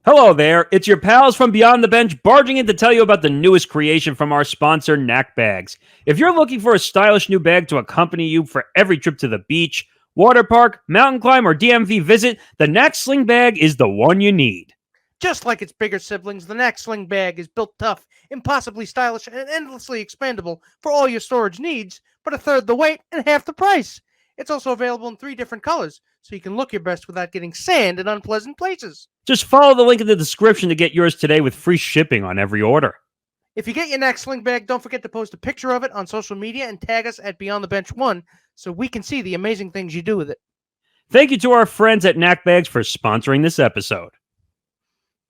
Hello there, it's your pals from Beyond the Bench barging in to tell you about the newest creation from our sponsor, Knack Bags. If you're looking for a stylish new bag to accompany you for every trip to the beach, water park, mountain climb, or DMV visit, the Knack Sling Bag is the one you need. Just like its bigger siblings, the Knack Sling Bag is built tough, impossibly stylish, and endlessly expandable for all your storage needs, but a third the weight and half the price. It's also available in 3 different colors, so you can look your best without getting sand in unpleasant places. Just follow the link in the description to get yours today with free shipping on every order. If you get your Knack Sling Bag, don't forget to post a picture of it on social media and tag us at Beyond the Bench 1 so we can see the amazing things you do with it. Thank you to our friends at Knack Bags for sponsoring this episode.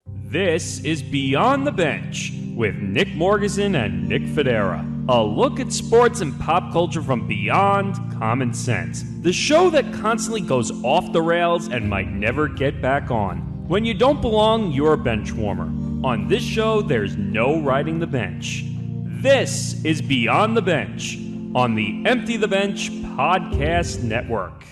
This is Beyond the Bench with Nick Morgasen and Nick Fodera. A look at sports and pop culture from beyond common sense. The show that constantly goes off the rails and might never get back on. When you don't belong, you're a bench warmer. On this show, there's no riding the bench. This is Beyond the Bench on the Empty the Bench Podcast Network.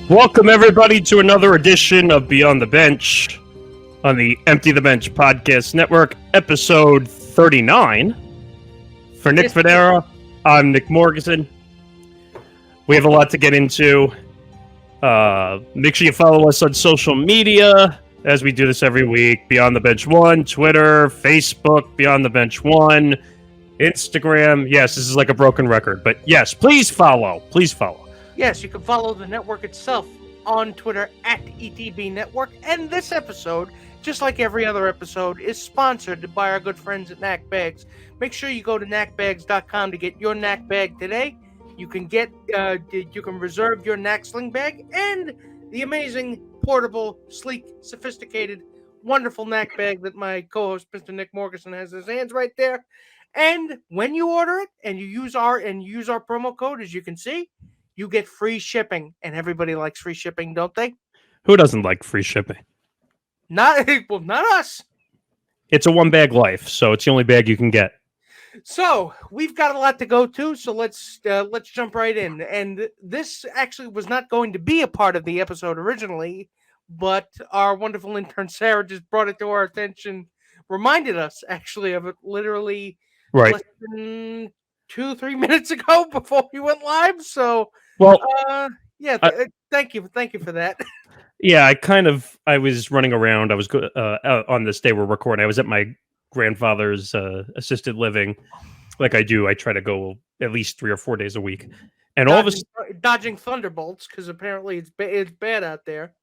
Welcome, everybody, to another edition of Beyond the Bench on the Empty the Bench Podcast Network, episode 39. For Nick Fodera, I'm Nick Morgasen. We have a lot to get into. Make sure you follow us on social media, as we do this every week. Beyond the Bench 1, Twitter, Facebook, Beyond the Bench 1, Instagram. Yes, this is like a broken record, but yes, please follow. Please follow. Yes, you can follow the network itself on Twitter at ETB Network. And this episode, just like every other episode, is sponsored by our good friends at Knack Bags. Make sure you go to knackbags.com to get your Knack Bag today. You can reserve your Knack Sling Bag and the amazing, portable, sleek, sophisticated, wonderful Knack Bag that my co-host, Mr. Nick Morgasen, has his hands right there. And when you order it and you use our promo code, as you can see, you get free shipping, and everybody likes free shipping, don't they? Who doesn't like free shipping? Not us. It's a one-bag life, so it's the only bag you can get. So we've got a lot to go to, so let's jump right in. And this actually was not going to be a part of the episode originally, but our wonderful intern Sarah just brought it to our attention, reminded us actually of it literally less than 2-3 minutes ago before we went live. So. Well, thank you for that. Yeah, I was running around. I was on this day we're recording. I was at my grandfather's assisted living, like I do. I try to go at least 3 or 4 days a week, and all of us dodging thunderbolts because apparently it's bad out there.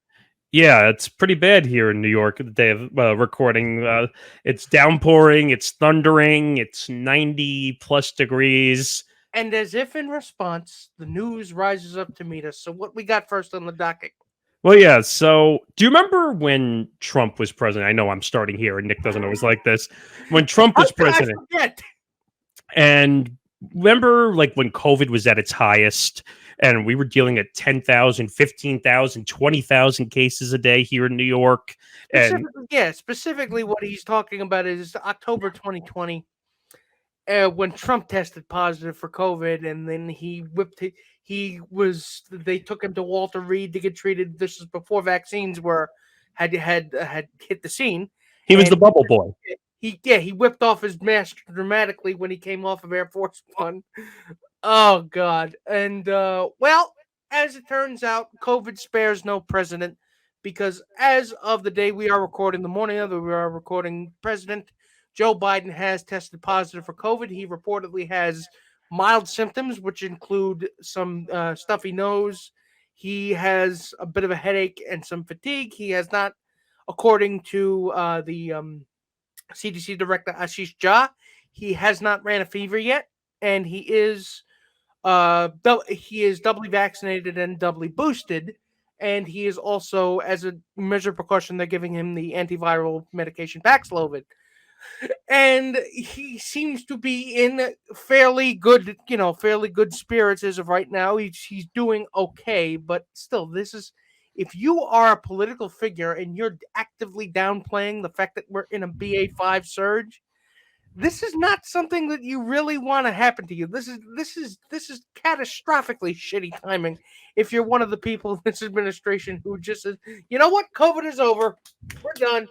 Yeah, it's pretty bad here in New York. The day of recording, it's downpouring, it's thundering, it's 90 plus degrees. And as if in response, the news rises up to meet us. So what we got first on the docket? Well, yeah. So do you remember when Trump was president? I know I'm starting here and Nick doesn't always like this. When Trump was president. I forget? And remember like when COVID was at its highest and we were dealing at 10,000, 15,000, 20,000 cases a day here in New York. Specifically what he's talking about is October 2020. When Trump tested positive for COVID, and then they took him to Walter Reed to get treated. This is before vaccines had hit the scene. He was the bubble boy. He whipped off his mask dramatically when he came off of Air Force One. Oh God! And well, as it turns out, COVID spares no president, because as of the day we are recording, the morning of we are recording, President Joe Biden has tested positive for COVID. He reportedly has mild symptoms, which include some stuffy nose. He has a bit of a headache and some fatigue. He has not, according to the CDC director Ashish Jha, he has not ran a fever yet, and he is doubly vaccinated and doubly boosted. And he is also, as a measure of precaution, they're giving him the antiviral medication Paxlovid. And he seems to be in fairly good spirits as of right now. He's doing okay, but still, this is, if you are a political figure and you're actively downplaying the fact that we're in a BA5 surge, this is not something that you really want to happen to you. This is catastrophically shitty timing. If you're one of the people in this administration who just says, you know what, COVID is over, we're done.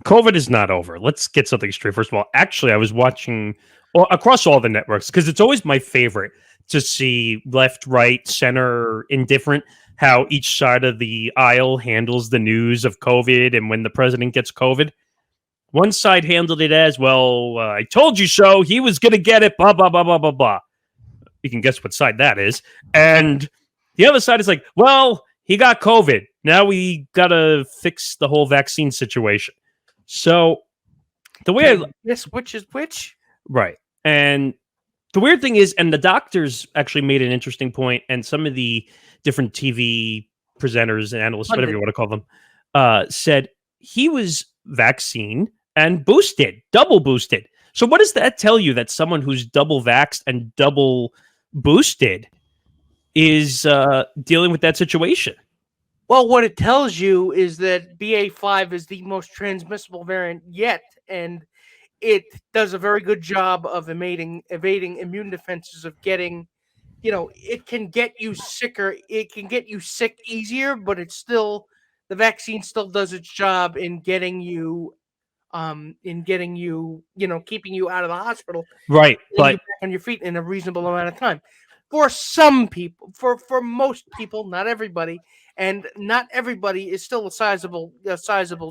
COVID is not over. Let's get something straight. First of all, actually, I was watching across all the networks because it's always my favorite to see left, right, center, indifferent, how each side of the aisle handles the news of COVID and when the president gets COVID. One side handled it as, well, I told you so. He was going to get it, blah, blah, blah, blah, blah, blah. You can guess what side that is. And the other side is like, well, he got COVID. Now we got to fix the whole vaccine situation. So the way Yes, which is which? right. And the weird thing is, and the doctors actually made an interesting point, and some of the different TV presenters and analysts, whatever you want to call them, said he was vaccine and boosted, double boosted. So what does that tell you that someone who's double vaxxed and double boosted is dealing with that situation? Well, what it tells you is that BA.5 is the most transmissible variant yet, and it does a very good job of evading immune defenses, of getting, it can get you sicker. It can get you sick easier, but the vaccine still does its job in getting you, keeping you out of the hospital, Right, getting you but back on your feet in a reasonable amount of time. For some people, for most people, not everybody, and not everybody is still a sizable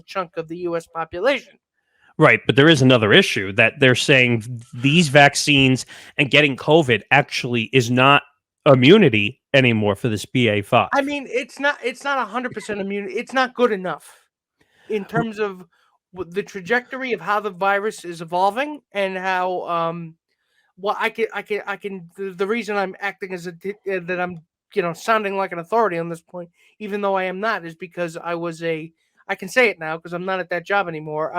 chunk of the U.S. population. right, but there is another issue that they're saying these vaccines and getting COVID actually is not immunity anymore for this BA.5. I mean, it's not 100% immune. It's not good enough in terms of the trajectory of how the virus is evolving, and how well, the reason I'm acting as that I'm, sounding like an authority on this point, even though I am not, is because I can say it now because I'm not at that job anymore.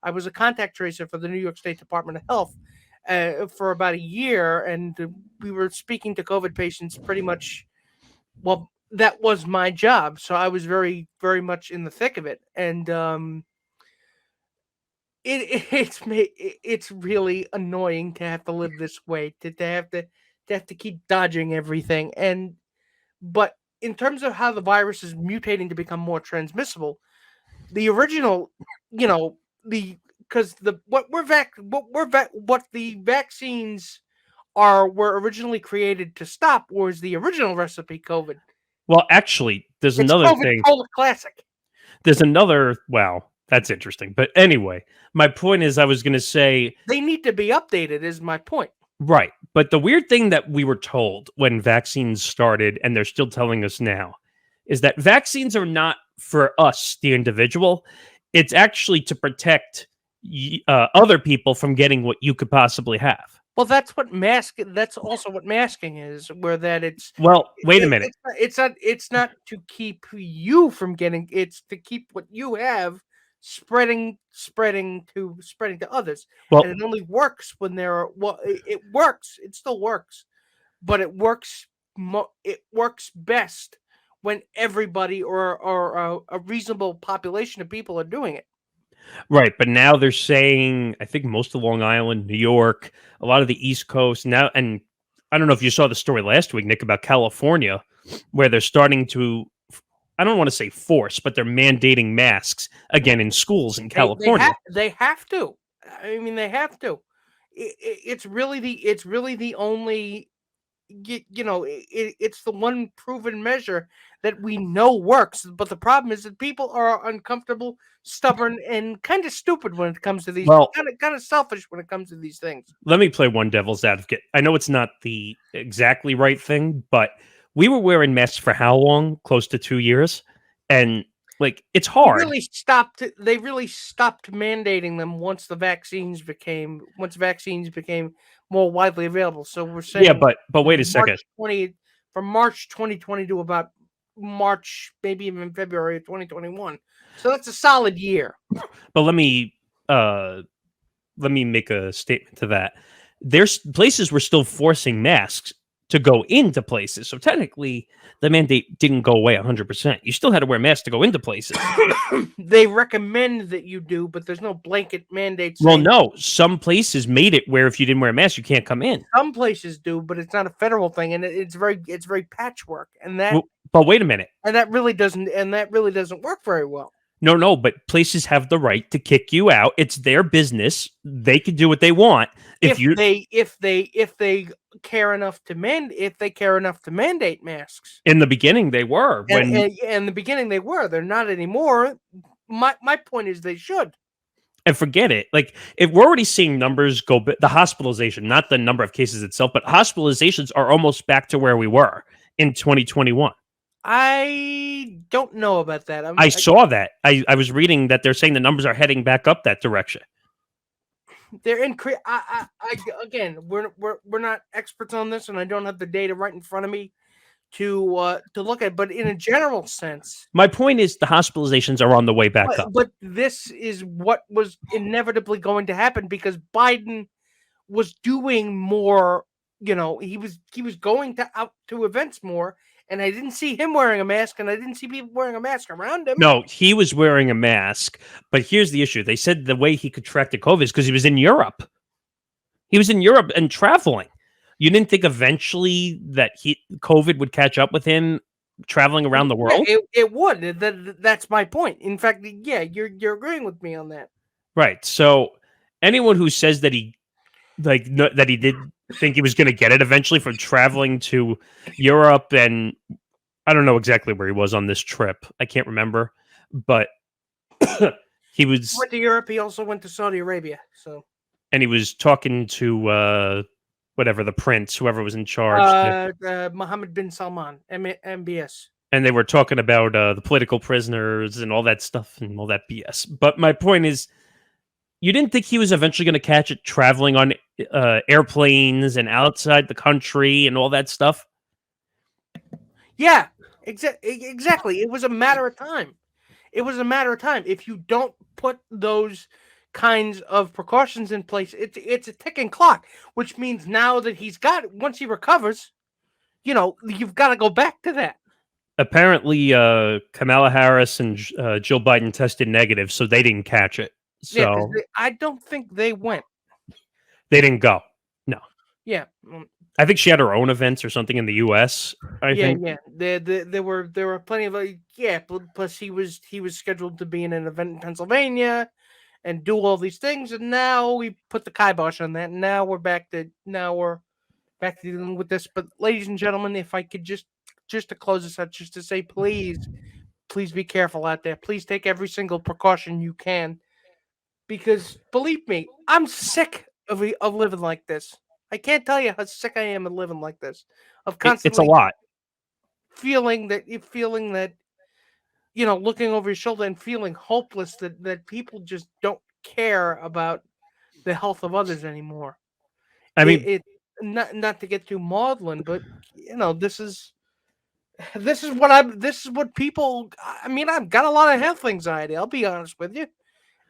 I was a contact tracer for the New York State Department of Health for about a year, and we were speaking to COVID patients pretty much. Well, that was my job, so I was very, very much in the thick of it, and it's really annoying to have to live this way, to have to keep dodging everything. And but in terms of how the virus is mutating to become more transmissible, the original, the because the what the vaccines were originally created to stop was the original recipe COVID. Well, actually, there's It's another COVID thing. Cola Classic. There's another. Wow, that's interesting. But anyway, my point is, I was going to say, They need to be updated, is my point. right. But the weird thing that we were told when vaccines started, and they're still telling us now, is that vaccines are not for us, the individual. It's actually to protect other people from getting what you could possibly have. Well, that's also what masking is, where that Well, wait a minute. it's not to keep you from getting, it's to keep what you have spreading to others. Well, And it only works when it works, it still works, but it works best when everybody, or a reasonable population of people, are doing it. right, but now they're saying, I think most of Long Island, New York, a lot of the East Coast now, and I don't know if you saw the story last week, Nick, about California, where they're starting to, I don't want to say force, but they're mandating masks again in schools in California. They have to. I mean, they have to. It's really the only, it's the one proven measure that we know works. But the problem is that people are uncomfortable, stubborn, and kind of stupid when it comes to these. Well, kind of selfish when it comes to these things. let me play one devil's advocate. I know it's not the exactly right thing, but we were wearing masks for how long? Close to 2 years. And like, it's hard. They really stopped mandating them once vaccines became more widely available. So we're saying, Yeah, but wait a second. From March 2020 to about March, maybe even February of 2021. So that's a solid year. But let me make a statement to that. There's places we're still forcing masks to go into places. So technically, the mandate didn't go away 100%. You still had to wear masks to go into places. They recommend that you do, but there's no blanket mandate. Well, saying no, some places made it where if you didn't wear a mask, you can't come in. some places do, but it's not a federal thing, and it's very patchwork, and that Well, but wait a minute. really doesn't work very well. No, but places have the right to kick you out. It's their business. They can do what they want. If they care enough to mandate masks. In the beginning, they were. And in the beginning they were. They're not anymore. My point is they should. And forget it. Like, if we're already seeing numbers go, the hospitalization, not the number of cases itself, but hospitalizations are almost back to where we were in 2021. I don't know about that. I saw that. I was reading that they're saying the numbers are heading back up that direction. They're increasing. Again, we're not experts on this, and I don't have the data right in front of me to look at. But in a general sense, my point is the hospitalizations are on the way back up. But this is what was inevitably going to happen because Biden was doing more. You know, he was going out to events more. And I didn't see him wearing a mask, and I didn't see people wearing a mask around him. No, he was wearing a mask. But here's the issue. They said the way he contracted COVID is because he was in Europe. He was in Europe and traveling. You didn't think eventually that COVID would catch up with him traveling around the world? Yeah, it would. That's my point. In fact, yeah, you're agreeing with me on that. Right. So anyone who says that that he did think he was going to get it eventually from traveling to Europe, and I don't know exactly where he was on this trip. I can't remember, but he went to Europe. He also went to Saudi Arabia. So, and he was talking to whatever the prince, whoever was in charge, Mohammed bin Salman, MBS, and they were talking about the political prisoners and all that stuff and all that BS. But my point is, you didn't think he was eventually going to catch it traveling on airplanes and outside the country and all that stuff? Yeah, exactly. It was a matter of time. If you don't put those kinds of precautions in place, it's a ticking clock, which means now that he's got it, once he recovers, you've got to go back to that. Apparently, Kamala Harris and Jill Biden tested negative, so they didn't catch it. So I don't think they went. They didn't go. No. Yeah. I think she had her own events or something in the U.S. I think. Yeah. There were plenty of plus he was scheduled to be in an event in Pennsylvania and do all these things, and now we put the kibosh on that. And now we're back to dealing with this. But ladies and gentlemen, if I could just to close this out, just to say, please be careful out there. Please take every single precaution you can. Because believe me, I'm sick of living like this. I can't tell you how sick I am of living like this. Of constantly, it's a lot. Feeling that, looking over your shoulder and feeling hopeless that people just don't care about the health of others anymore. I mean, not to get too maudlin, but this is what people. I mean, I've got a lot of health anxiety. I'll be honest with you.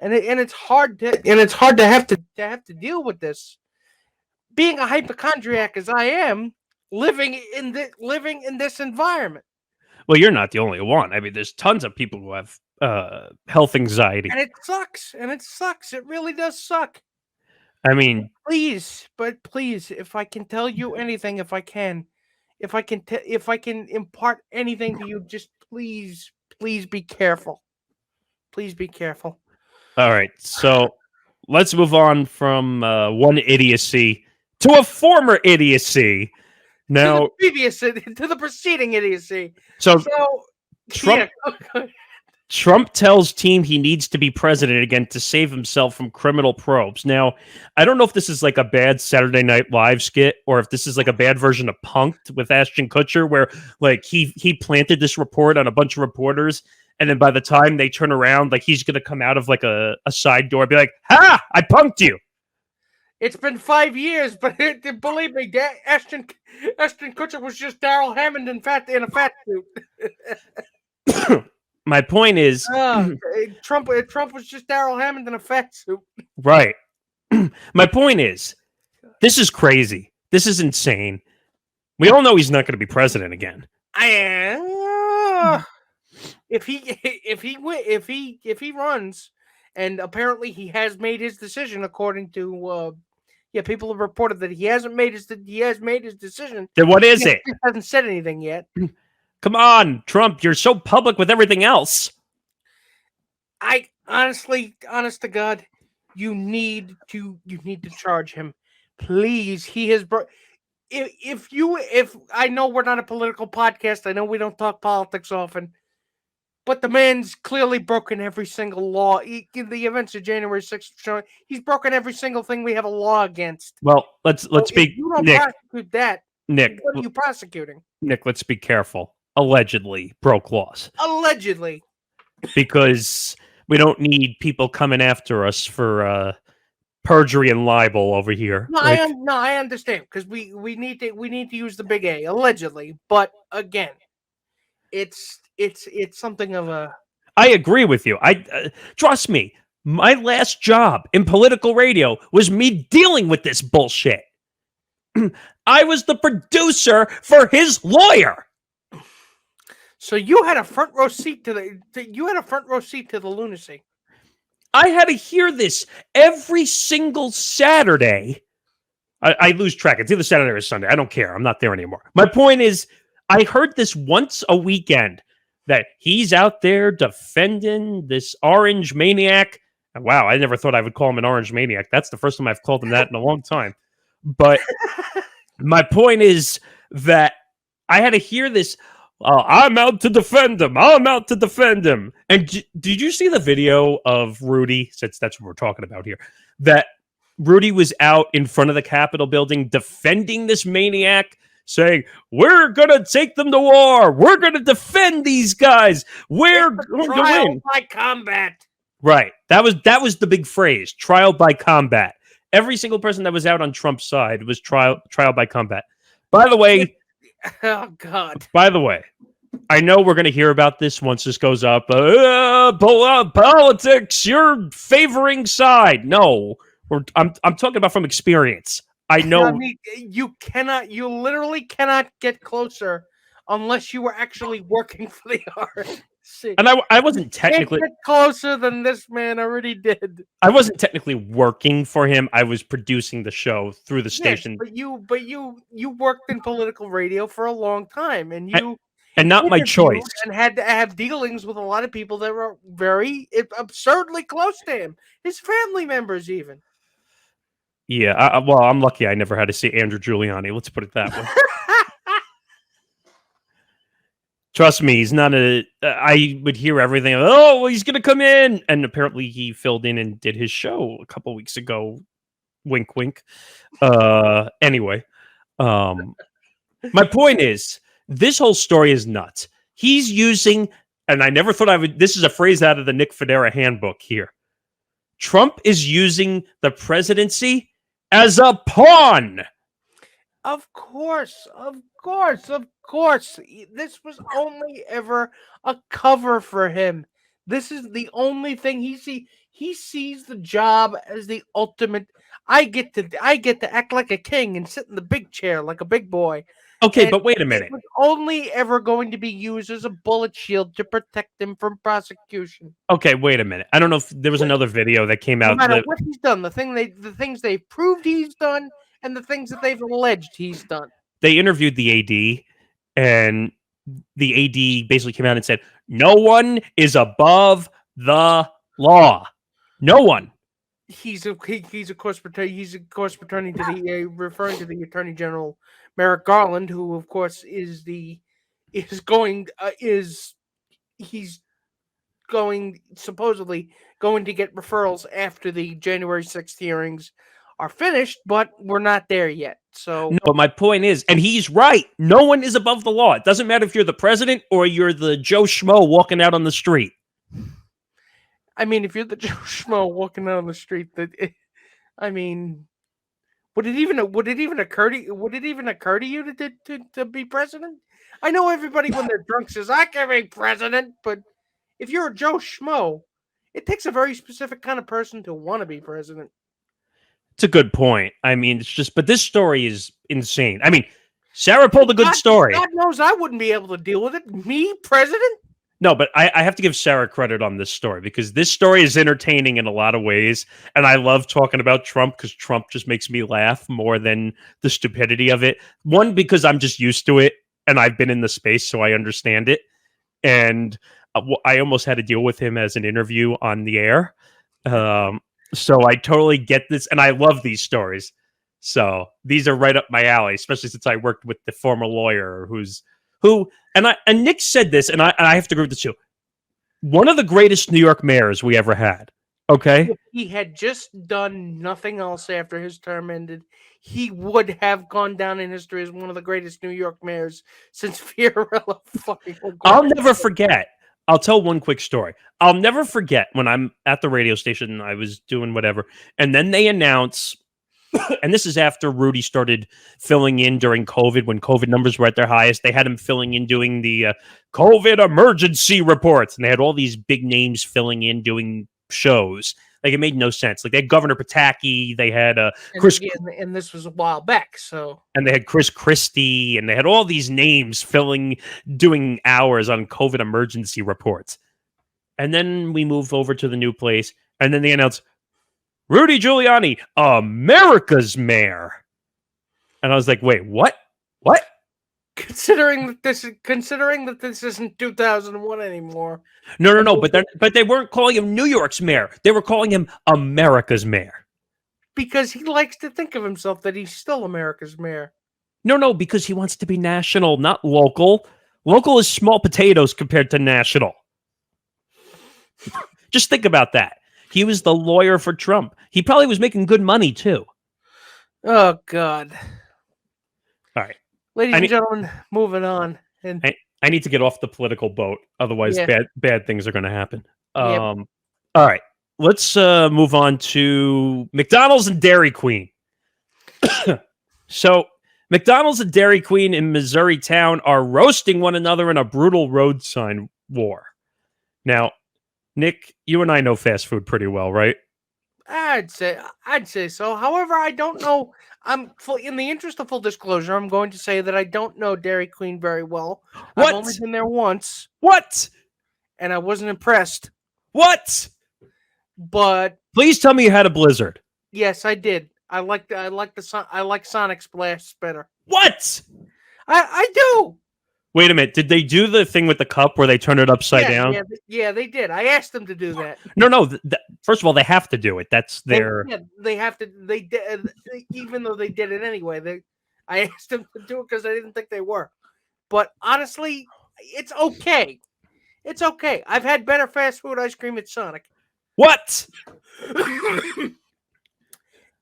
And it's hard to have to deal with this. Being a hypochondriac as I am, living in this environment. Well, you're not the only one. I mean, there's tons of people who have health anxiety, and it sucks. It really does suck. I mean, please, if I can tell you anything, if I can impart anything to you, just please be careful. Please be careful. All right, so let's move on from one idiocy to a former idiocy. Now, to the preceding idiocy. So Trump tells team he needs to be president again to save himself from criminal probes. Now, I don't know if this is like a bad Saturday Night Live skit or if this is like a bad version of Punk'd with Ashton Kutcher, where like he planted this report on a bunch of reporters. And then by the time they turn around, like he's going to come out of like a side door and be like, "Ha! I punked you." It's been 5 years, but believe me, Ashton Kutcher was just Daryl Hammond in a fat suit. My point is, Trump was just Daryl Hammond in a fat suit. Right. My point is, this is crazy. This is insane. We all know he's not going to be president again. If he runs, and apparently he has made his decision according to people have reported that he has made his decision. Then what is it? He hasn't said anything yet. Come on, Trump, you're so public with everything else. I honest to God, you need to charge him, please. He has if I know we're not a political podcast, I know we don't talk politics often, but the man's clearly broken every single law. The events of January 6th, he's broken every single thing we have a law against. Well, let's speak. If you don't Nick, prosecute that, Nick, what are you prosecuting? Nick, let's be careful. Allegedly broke laws. Allegedly. Because we don't need people coming after us for perjury and libel over here. No, I understand, because we need to use the big A, allegedly. But again, it's something of a. I agree with you. Trust me. My last job in political radio was me dealing with this bullshit. I was the producer for his lawyer. So you had a front row seat to the lunacy. I had to hear this every single Saturday. I lose track. It's either Saturday or Sunday. I don't care. I'm not there anymore. My point is, I heard this once a weekend that he's out there defending this orange maniac. And wow, I never thought I would call him an orange maniac. That's the first time I've called him that in a long time. But my point is that I had to hear this. I'm out to defend him. I'm out to defend him. And did you see the video of Rudy? Since that's what we're talking about here. That Rudy was out in front of the Capitol building defending this maniac, saying, "We're going to take them to war. We're going to defend these guys. We're going to win." By combat. Right. That was the big phrase, trial by combat. Every single person that was out on Trump's side was trial by combat. By the way, oh God. By the way, I know we're going to hear about this once this goes up. Politics, you're favoring side. No, I'm talking about from experience. I know. I mean, you literally cannot get closer unless you were actually working for the RNC. And I wasn't technically get closer than this man already did. I wasn't technically working for him. I was producing the show through the station. Yes, but you worked in political radio for a long time, and not my choice, and had to have dealings with a lot of people that were very absurdly close to him, his family members even. Yeah, I'm lucky I never had to see Andrew Giuliani. Let's put it that way. Trust me, he's not I would hear everything. Oh, well, he's going to come in. And apparently he filled in and did his show a couple weeks ago. Wink, wink. Anyway, my point is, this whole story is nuts. He's using, and I never thought this is a phrase out of the Nick Fodera handbook here. Trump is using the presidency as a pawn. Of course. This was only ever a cover for him. This is the only thing he sees the job as the ultimate. I get to act like a king and sit in the big chair like a big boy. Okay, but wait a minute. It was only ever going to be used as a bullet shield to protect him from prosecution. Okay, wait a minute. I don't know if there was another video that came out. No matter what he's done, the things they've proved he's done, and the things that they've alleged he's done. They interviewed the AD, and the AD basically came out and said, "No one is above the law. No one." He's of course referring to the Attorney General Merrick Garland, who of course he's supposedly going to get referrals after the January 6th hearings are finished, but we're not there yet. So no, but my point is, and he's right, no one is above the law. It doesn't matter if you're the president or you're the Joe Schmo walking out on the street. I mean, if you're the Joe Schmo walking out on the street, would it even occur to you to be president? I know everybody when they're drunk says I can be president, but if you're a Joe Schmo, it takes a very specific kind of person to want to be president. It's a good point. I mean, but this story is insane. I mean, Sarah pulled a good story. God knows I wouldn't be able to deal with it. Me, president? No, but I have to give Sarah credit on this story because this story is entertaining in a lot of ways. And I love talking about Trump because Trump just makes me laugh more than the stupidity of it. One, because I'm just used to it and I've been in the space, so I understand it. And I almost had to deal with him as an interview on the air. So I totally get this. And I love these stories. So these are right up my alley, especially since I worked with the former lawyer who and Nick said this, and I have to agree with this too. One of the greatest New York mayors we ever had. Okay, if he had just done nothing else after his term ended, he would have gone down in history as one of the greatest New York mayors since Fiorello fucking. I'll never forget. I'll tell one quick story. I'll never forget when I'm at the radio station. I was doing whatever, and then they announce. And this is after Rudy started filling in during COVID, when COVID numbers were at their highest. They had him filling in doing the COVID emergency reports. And they had all these big names filling in doing shows. Like, it made no sense. Like, they had Governor Pataki. They had Chris. And this was a while back. And they had Chris Christie. And they had all these names doing hours on COVID emergency reports. And then we move over to the new place. And then they announce, Rudy Giuliani, America's mayor. And I was like, wait, what? What? Considering that this isn't 2001 anymore. No. But they weren't calling him New York's mayor. They were calling him America's mayor. Because he likes to think of himself that he's still America's mayor. No, because he wants to be national, not local. Local is small potatoes compared to national. Just think about that. He was the lawyer for Trump. He probably was making good money, too. Oh, God. All right. Ladies and gentlemen, moving on. And I need to get off the political boat. Otherwise, bad things are going to happen. Yep. All right. Let's move on to McDonald's and Dairy Queen. So, McDonald's and Dairy Queen in Missouri town are roasting one another in a brutal road sign war. Now, Nick, you and I know fast food pretty well, right? I'd say so. However, I don't know. In the interest of full disclosure, I'm going to say that I don't know Dairy Queen very well. What? I've only been there once. What? And I wasn't impressed. What? But please tell me you had a Blizzard. Yes, I did. I like Sonic Splash better. What? I do. Wait a minute. Did they do the thing with the cup where they turn it upside down? Yeah, they did. I asked them to do that. No. First of all, they have to do it. That's their. They have to. They did, even though they did it anyway. I asked them to do it because I didn't think they were. But honestly, it's okay. It's okay. I've had better fast food ice cream at Sonic. What?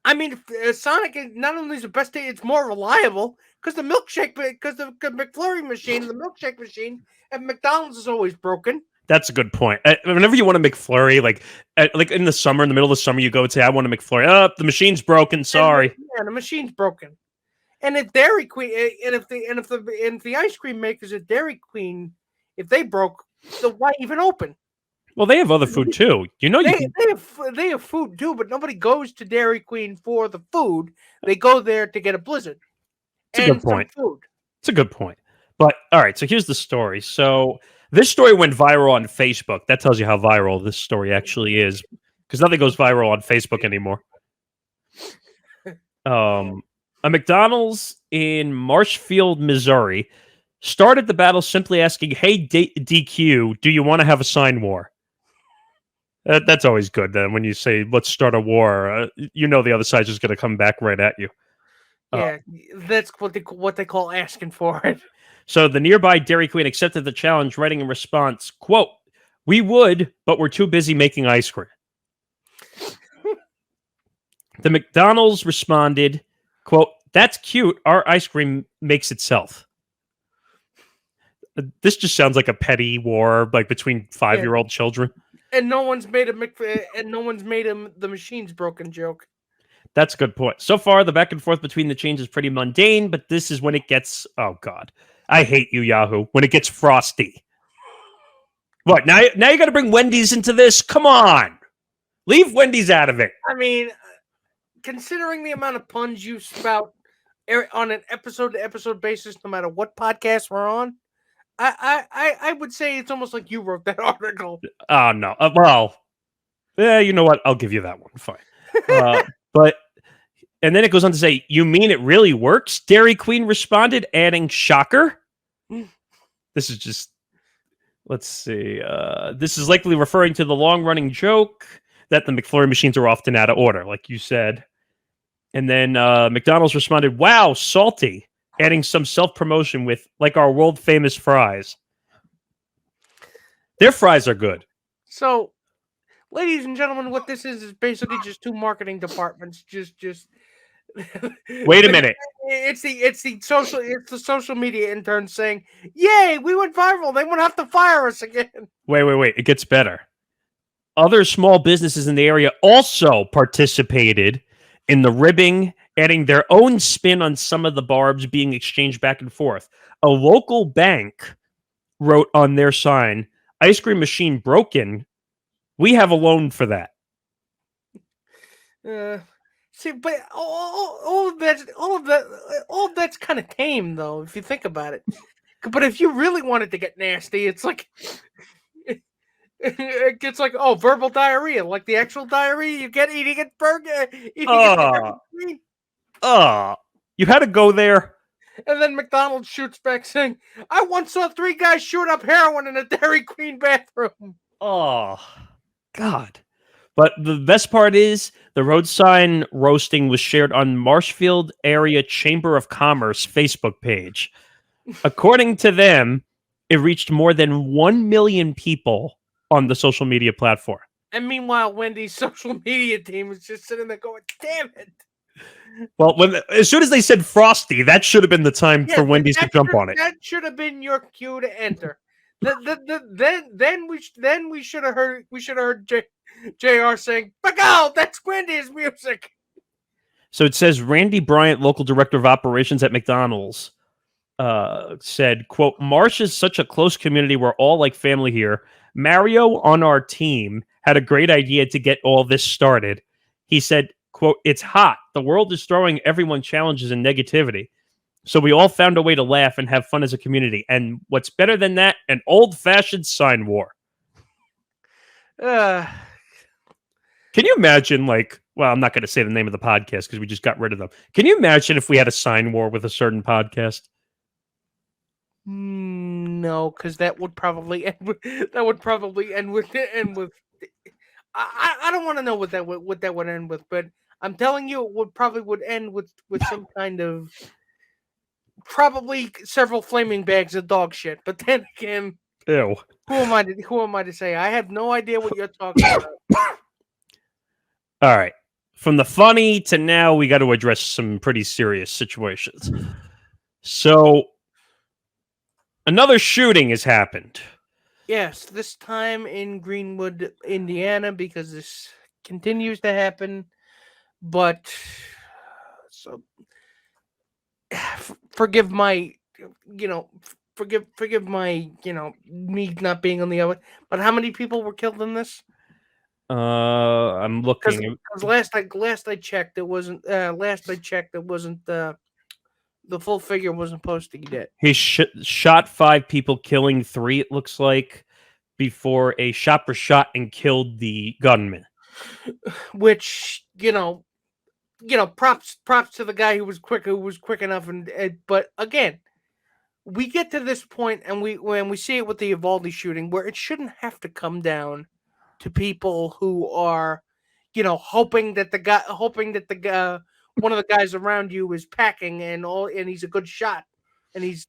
I mean, Sonic is not only the best, it's more reliable because the McFlurry machine, the milkshake machine at McDonald's is always broken. That's a good point. Whenever you want a McFlurry, like in the summer, in the middle of the summer, you go and say, "I want a McFlurry." Oh, the machine's broken. Sorry. The machine's broken. And if Dairy Queen, and if the ice cream makers at Dairy Queen, if they broke, so why even open? Well, they have other food too. They have food too, but nobody goes to Dairy Queen for the food. They go there to get a Blizzard. It's a good point. Food. It's a good point. But all right, so here's the story. So this story went viral on Facebook. That tells you how viral this story actually is, because nothing goes viral on Facebook anymore. A McDonald's in Marshfield, Missouri, started the battle simply asking, "Hey, DQ, do you want to have a sign war?" That's always good. Then when you say, "Let's start a war," the other side's just going to come back right at you. Yeah, that's what they call asking for it. So the nearby Dairy Queen accepted the challenge, writing in response, quote, "We would, but we're too busy making ice cream." The McDonald's responded, quote, "That's cute. Our ice cream makes itself." This just sounds like a petty war, like between 5-year-old children. And no one's made him the machine's broken joke. That's a good point. So far, the back and forth between the chains is pretty mundane, but this is when it gets, oh God, I hate you, Yahoo, when it gets frosty. What, now you got to bring Wendy's into this? Come on. Leave Wendy's out of it. I mean, considering the amount of puns you spout on an episode to episode basis, no matter what podcast we're on. I would say it's almost like you wrote that article. Oh no. You know what? I'll give you that one. Fine. But and then it goes on to say, "You mean it really works?" Dairy Queen responded, adding, "Shocker." This is just. Let's see. This is likely referring to the long-running joke that the McFlurry machines are often out of order, like you said. And then McDonald's responded, "Wow, salty," adding some self-promotion with, like, our world-famous fries. Their fries are good. So, ladies and gentlemen, what this is basically just two marketing departments. Just Wait a minute. It's the social media interns saying, "Yay, we went viral. They won't have to fire us again." Wait. It gets better. Other small businesses in the area also participated in the ribbing, adding their own spin on some of the barbs being exchanged back and forth. A local bank wrote on their sign, "Ice cream machine broken. We have a loan for that." See, but all of that's kind of tame, though, if you think about it. But if you really wanted to get nasty, it's like it gets like, oh, verbal diarrhea, like the actual diarrhea you get eating it burger. You had to go there. And then McDonald shoots back saying, "I once saw 3 guys shoot up heroin in a Dairy Queen bathroom." Oh, God. But the best part is the road sign roasting was shared on Marshfield Area Chamber of Commerce Facebook page. According to them, it reached more than 1 million people on the social media platform. And meanwhile, Wendy's social media team is just sitting there going, "Damn it." Well, as soon as they said Frosty, that should have been the time for Wendy's to jump on it. That should have been your cue to enter. Then we should have heard JR saying, "Bagal, that's Wendy's music." So it says Randy Bryant, local director of operations at McDonald's, said, quote, "Marsh is such a close community. We're all like family here. Marrow on our team had a great idea to get all this started. He said, quote, it's hot. The world is throwing everyone challenges and negativity. So we all found a way to laugh and have fun as a community. And what's better than that? An old-fashioned sign war." Can you imagine, like, well, I'm not going to say the name of the podcast because we just got rid of them. Can you imagine if we had a sign war with a certain podcast? No, because that would probably end with I don't want to know what that would end with, but I'm telling you, it would end with some kind of, probably several flaming bags of dog shit. But then again, ew. Who am I to say? I have no idea what you're talking about. All right. From the funny to now, we got to address some pretty serious situations. So, another shooting has happened. Yes, this time in Greenwood, Indiana, because this continues to happen. But so, forgive my, forgive my, me not being on the other. But how many people were killed in this? I'm looking. Because last I checked, it wasn't. The full figure wasn't posted yet. He shot 5 people, killing 3. It looks like, before a shopper shot and killed the gunman. Which props to the guy who was quick enough. But again, we get to this point, and when we see it with the Uvalde shooting, where it shouldn't have to come down to people who are, hoping that one of the guys around you is packing and he's a good shot, and he's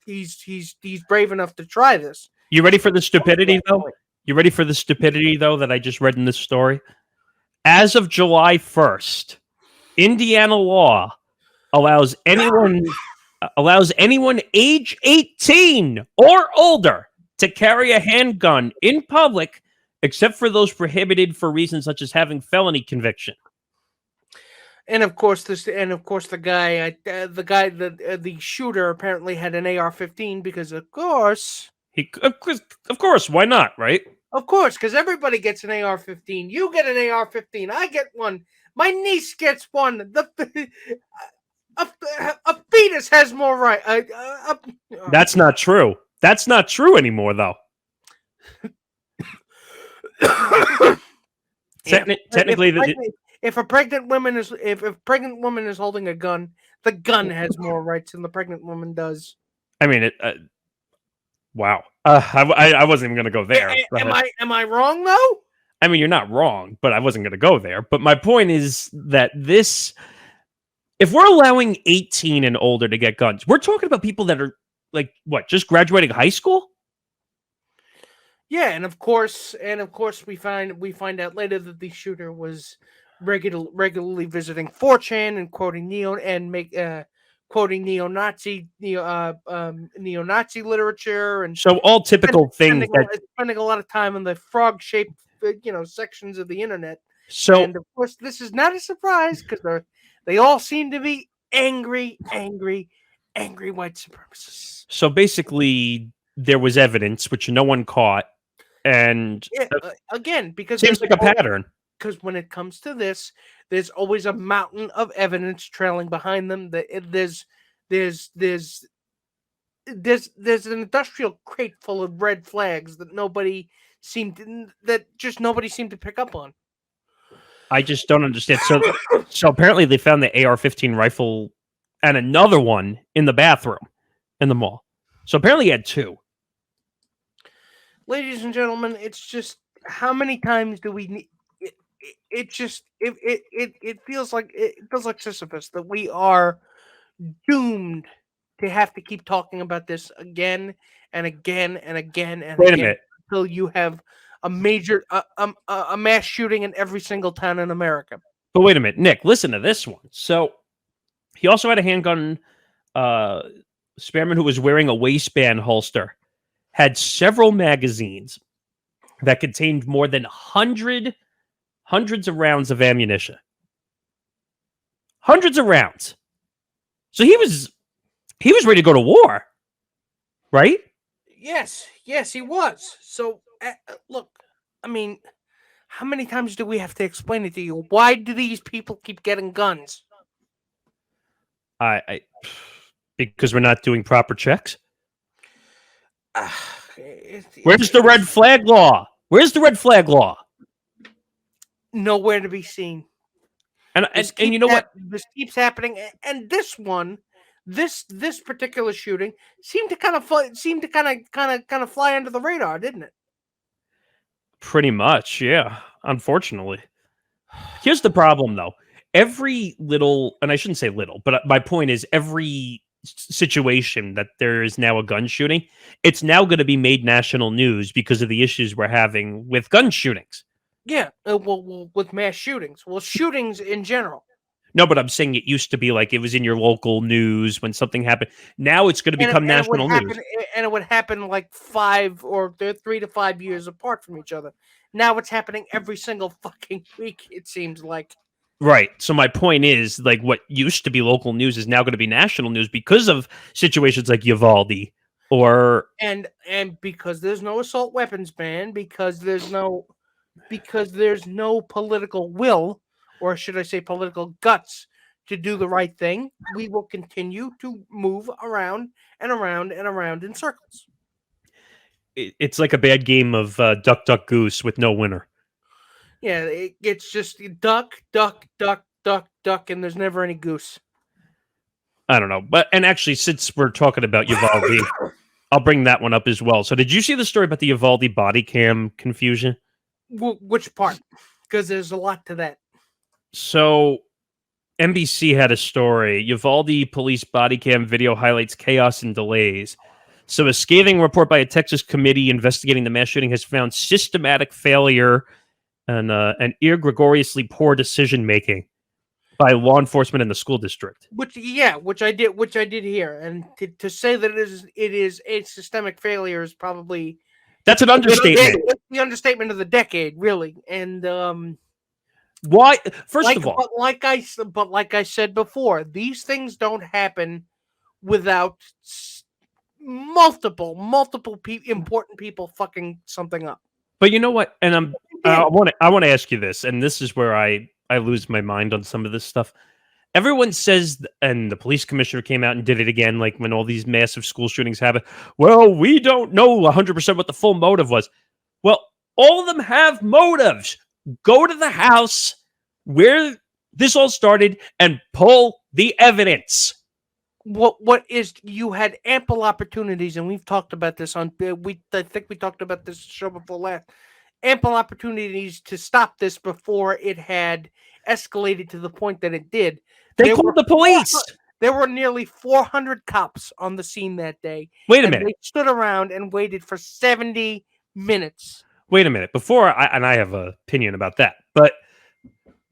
brave enough to try this. You ready for the stupidity though? You ready for the stupidity though that I just read in this story? As of July 1st, Indiana law allows anyone age 18 or older to carry a handgun in public, except for those prohibited for reasons such as having felony conviction. And of course, the shooter apparently had an AR-15 because, of course, why not, right? Of course, because everybody gets an AR-15. You get an AR-15. I get one. My niece gets one. A fetus has more right. That's not true. That's not true anymore, though. Technically, if a pregnant woman is if a pregnant woman is holding a gun, the gun has more rights than the pregnant woman does. I mean, wow. I wasn't even going to go there. Am I wrong though? I mean, you're not wrong, but I wasn't going to go there. But my point is that if we're allowing 18 and older to get guns, we're talking about people that are like what, just graduating high school? Yeah, and of course, we find out later that the shooter was regularly visiting 4chan and quoting neo-Nazi literature, and so all typical things spending a lot of time in the frog-shaped sections of the internet. So, and of course, this is not a surprise because they all seem to be angry white supremacists. So basically, there was evidence which no one caught, and again, because seems like a pattern. Because when it comes to this, there's always a mountain of evidence trailing behind them. There's an industrial crate full of red flags that nobody seemed to pick up on. I just don't understand. So apparently they found the AR-15 rifle and another one in the bathroom in the mall. So apparently he had two. Ladies and gentlemen, it's just how many times do we need? It feels like Sisyphus that we are doomed to have to keep talking about this again and again and again and Wait again a minute. until you have a major a mass shooting in every single town in America. But wait a minute, Nick, listen to this one. So he also had a handgun. Spearman, who was wearing a waistband holster, had several magazines that contained more than hundreds of rounds of ammunition. Hundreds of rounds. So he was ready to go to war, right? Yes, he was. So look, I mean, how many times do we have to explain it to you? Why do these people keep getting guns? Because we're not doing proper checks. Where's the red flag law? Where's the red flag law? Nowhere to be seen. And you know what? This keeps happening, and this one, this particular shooting seemed to kind of fly under the radar, didn't it? Pretty much, yeah. Unfortunately, here's the problem, though. Every little, and I shouldn't say little, but my point is every situation that there is now a gun shooting, it's now going to be made national news because of the issues we're having with gun shootings. Yeah, well, with mass shootings. Well, shootings in general. No, but I'm saying it used to be like it was in your local news when something happened. Now it's going to become national news. And it would happen like 5 or 3 to 5 years apart from each other. Now it's happening every single fucking week, it seems like. Right. So my point is, like, what used to be local news is now going to be national news because of situations like Uvalde, or and because there's no assault weapons ban, because there's no political will, or should I say political guts, to do the right thing. We will continue to move around and around and around in circles. It's like a bad game of duck, duck, goose with no winner. Yeah, it's just duck, duck, duck, duck, duck, and there's never any goose. I don't know. And actually, since we're talking about Uvalde, I'll bring that one up as well. So did you see the story about the Uvalde body cam confusion? Which part? Because there's a lot to that. So NBC had a story. Uvalde police body cam video highlights chaos and delays. So a scathing report by a Texas committee investigating the mass shooting has found systematic failure and egregiously poor decision making by law enforcement in the school district. Which I did hear, and to say that it is a systemic failure is probably that's an understatement. It's the understatement of the decade, really. And why? First of all, like I said before, these things don't happen without multiple important people fucking something up. But you know what? And I want to ask you this, and this is where I lose my mind on some of this stuff. everyone says, and the police commissioner came out and did it again, like when all these massive school shootings happen. Well, we don't know 100% what the full motive was. Well, all of them have motives. Go to the house where this all started and pull the evidence. What is, you had ample opportunities, and we've talked about this on I think we talked about this show before last. Ample opportunities to stop this before it had escalated to the point that it did. They called the police. There were nearly 400 cops on the scene that day. Wait a minute. They stood around and waited for 70 minutes. Wait a minute. I have an opinion about that, but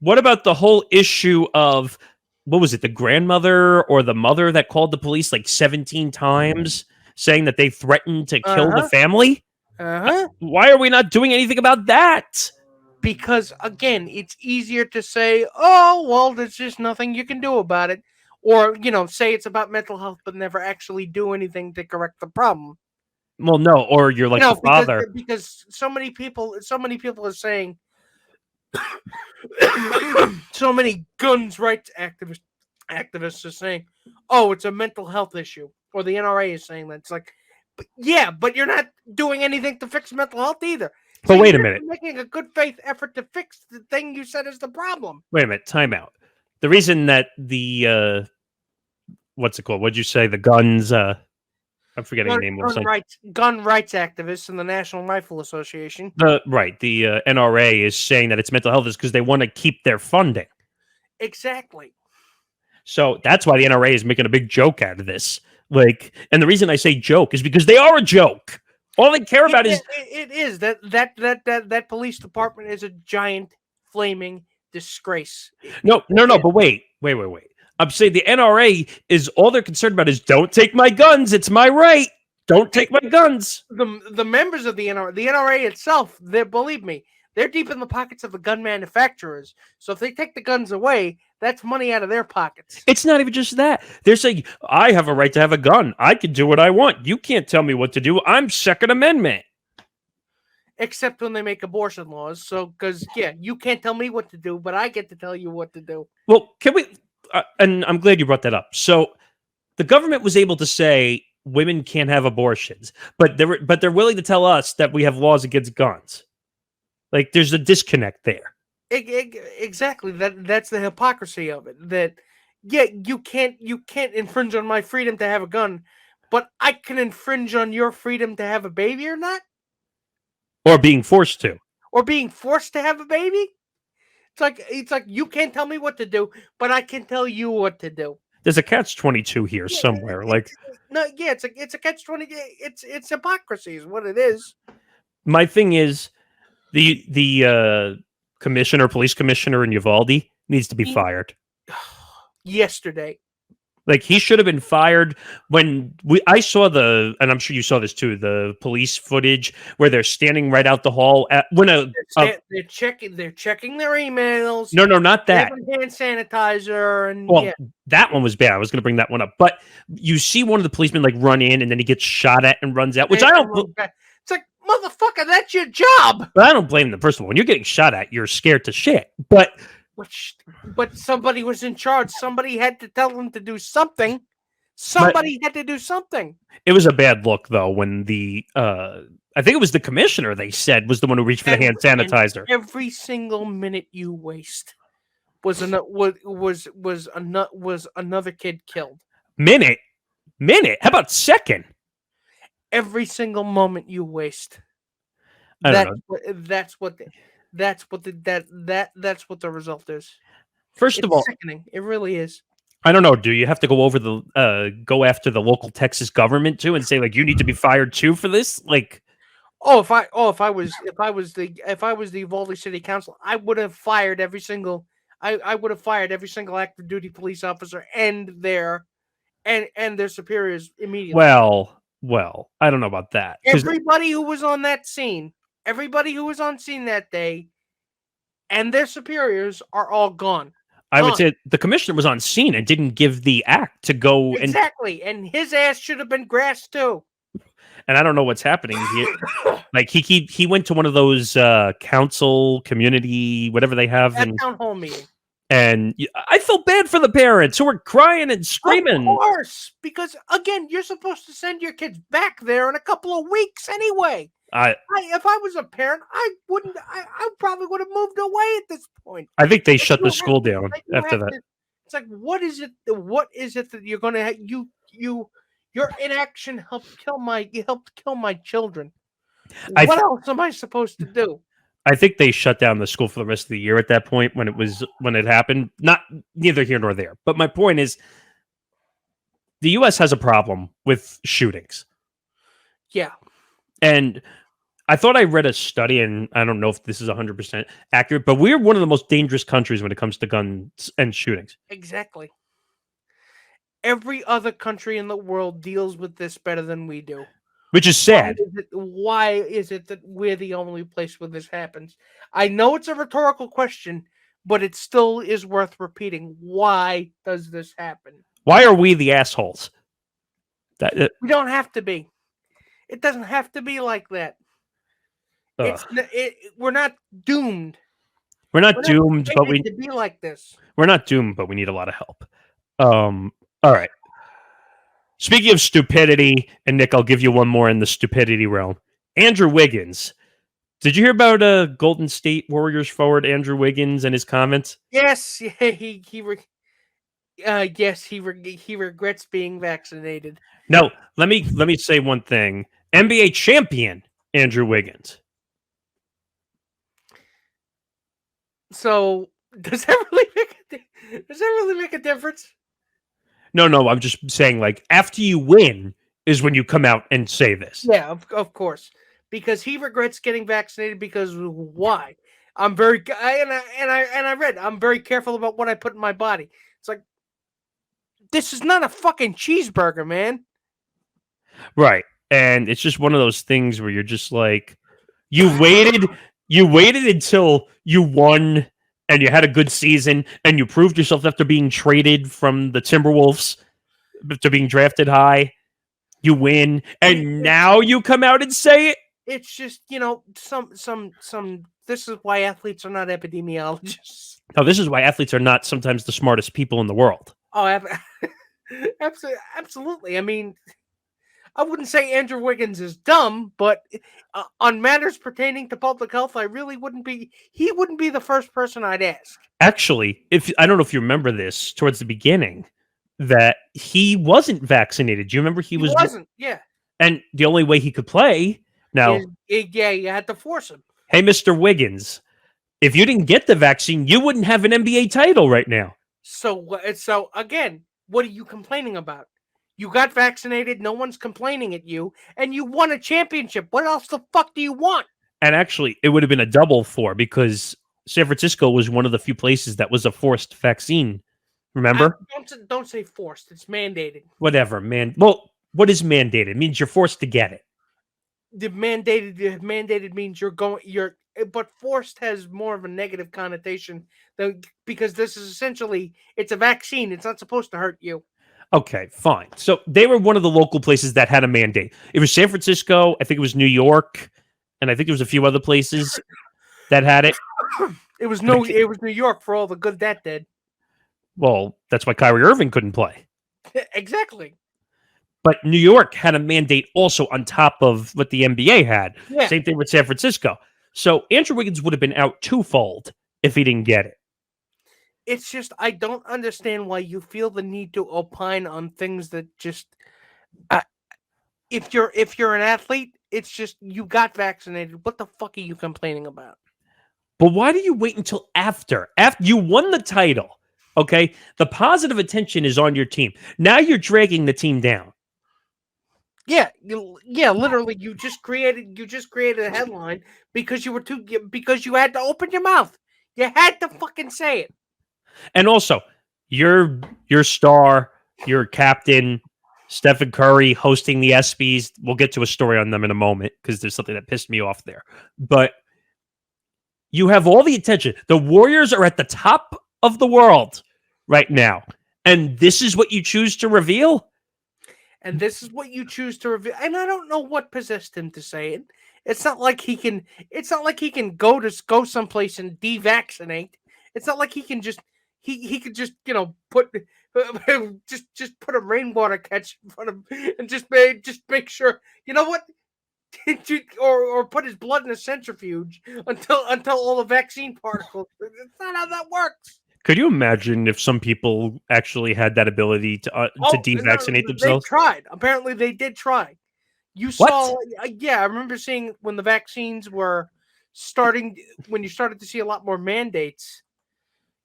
what about the whole issue of, what was it, the grandmother or the mother that called the police like 17 times saying that they threatened to kill the family? Why are we not doing anything about that? Because, again, it's easier to say, oh, well, there's just nothing you can do about it. Or, say it's about mental health, but never actually do anything to correct the problem. Well, no, or you're like the father. Because so many people are saying, so many guns rights activists are saying, oh, it's a mental health issue. Or the NRA is saying that. It's like, but you're not doing anything to fix mental health either. But wait a minute. You're making a good faith effort to fix the thing you said is the problem. Wait a minute. Time out. The reason that the, what's it called? What'd you say? The guns, I'm forgetting the name. Gun rights activists in the National Rifle Association. The NRA is saying that it's mental health is because they want to keep their funding. Exactly. So that's why the NRA is making a big joke out of this. Like, and the reason I say joke is because they are a joke. All they care about is that police department is a giant flaming disgrace. No. But wait. I'm saying the NRA is all they're concerned about is don't take my guns. It's my right. Don't take my guns. The members of the NRA itself, believe me, they're deep in the pockets of the gun manufacturers. So if they take the guns away, that's money out of their pockets. It's not even just that. They're saying, I have a right to have a gun. I can do what I want. You can't tell me what to do. I'm Second Amendment. Except when they make abortion laws. So, because, you can't tell me what to do, but I get to tell you what to do. Well, can we... and I'm glad you brought that up. So the government was able to say women can't have abortions, but they're willing to tell us that we have laws against guns. Like, there's a disconnect there. Exactly. That's the hypocrisy of it. That you can't infringe on my freedom to have a gun, but I can infringe on your freedom to have a baby or not, or being forced to, have a baby. It's like you can't tell me what to do, but I can tell you what to do. There's a catch-22 here somewhere. It's a catch-20. It's hypocrisy is what it is. My thing is, the police commissioner in Uvalde needs to be fired. Yesterday. Like, he should have been fired when I saw and I'm sure you saw this too, the police footage where they're standing right out the hall they're checking their emails. No, not that. Hand sanitizer and that one was bad. I was going to bring that one up, but you see one of the policemen like run in and then he gets shot at and runs out, which I don't. It's like, motherfucker, that's your job. But I don't blame them. First of all, when you're getting shot at, you're scared to shit. But somebody was in charge. Somebody had to tell them to do something. Had to do something. It was a bad look, though, when I think it was the commissioner, they said, was the one who reached for the hand sanitizer. Every single minute you waste was another kid killed. Minute? How about second? Every single moment you waste. That's what the result is. First of all, sickening. It really is. I don't know. Do you have to go after the local Texas government too and say, like, you need to be fired too for this? Like, if I was the Uvalde City Council, I would have fired every single active duty police officer and their superiors immediately. Well, I don't know about that. Everybody who was on scene that day and their superiors are all gone. I would say the commissioner was on scene and didn't give the act to go. Exactly. And his ass should have been grassed too. And I don't know what's happening here. Like, he went to one of those council, community, whatever they have. Town hall meeting. And I felt bad for the parents who were crying and screaming. Of course, because again, you're supposed to send your kids back there in a couple of weeks anyway. If I was a parent, I wouldn't. I probably would have moved away at this point. I think they Like, shut you the have school to- down like, you after have that. to- It's like, what is it? What is it that you're gonna your inaction helped kill my children. I What th- else am I supposed to do? I think they shut down the school for the rest of the year at that point when it happened. Not neither here nor there. But my point is, the U.S. has a problem with shootings, Yeah, and I thought I read a study, and I don't know if this is 100% accurate, but we're one of the most dangerous countries when it comes to guns and shootings. exactly. Every other country in the world deals with this better than we do. Which is sad. Why is it that we're the only place where this happens? I know it's a rhetorical question, but it still is worth repeating. Why does this happen? Why are we the assholes? We don't have to be. It doesn't have to be like that. We're not doomed. We're not doomed, but to be like this. We're not doomed, but we need a lot of help. All right. Speaking of stupidity, and Nick, I'll give you one more in the stupidity realm. Andrew Wiggins. Did you hear about Golden State Warriors forward Andrew Wiggins and his comments? Yes, he regrets being vaccinated. No, let me say one thing. NBA champion Andrew Wiggins. So does that really make a difference? No, I'm just saying, like, after you win is when you come out and say this. Yeah, of course. Because he regrets getting vaccinated because why? I'm very I read I'm very careful about what I put in my body. It's like, this is not a fucking cheeseburger, man. Right. And it's just one of those things where you're just like, you waited until you won and you had a good season and you proved yourself after being traded from the Timberwolves to being drafted high. You win, and now you come out and say it. It's just, some this is why athletes are not epidemiologists. No, this is why athletes are not sometimes the smartest people in the world. Oh, absolutely. I mean, I wouldn't say Andrew Wiggins is dumb, but on matters pertaining to public health, he wouldn't be the first person I'd ask. Actually, I don't know if you remember this towards the beginning, that he wasn't vaccinated. Do you remember he wasn't? Yeah. And the only way he could play now, you had to force him. Hey, Mr. Wiggins, if you didn't get the vaccine, you wouldn't have an NBA title right now. So again, what are you complaining about? You got vaccinated, no one's complaining at you, and you won a championship. What else the fuck do you want? And actually, it would have been a double for, because San Francisco was one of the few places that was a forced vaccine. Remember? Don't say forced. It's mandated. Whatever, man. Well, what is mandated? It means you're forced to get it. The mandated means but forced has more of a negative connotation, because this is essentially, it's a vaccine. It's not supposed to hurt you. Okay, fine. So they were one of the local places that had a mandate. It was San Francisco, I think it was New York, and I think there was a few other places that had it. It was New York for all the good that did. Well, that's why Kyrie Irving couldn't play. Exactly. But New York had a mandate also on top of what the NBA had. Yeah. Same thing with San Francisco. So Andrew Wiggins would have been out twofold if he didn't get it. It's just, I don't understand why you feel the need to opine on things that just, if you're an athlete, it's just, you got vaccinated. What the fuck are you complaining about? But why do you wait until after you won the title? Okay, the positive attention is on your team. Now you're dragging the team down. Yeah, literally, you just created a headline because you had to open your mouth. You had to fucking say it. And also, your star, your captain, Stephen Curry, hosting the ESPYs. We'll get to a story on them in a moment because there's something that pissed me off there. But you have all the attention. The Warriors are at the top of the world right now. And this is what you choose to reveal? And this is what you choose to reveal. And I don't know what possessed him to say it. It's not like he can go someplace and devaccinate. It's not like he can just he could just put just put a rainwater catch in front of him and just make sure what or put his blood in a centrifuge until all the vaccine particles. That's not how that works. Could you imagine if some people actually had that ability to devaccinate themselves? They tried. Apparently, they did try. You What? saw, I remember seeing when the vaccines were starting. When you started to see a lot more mandates,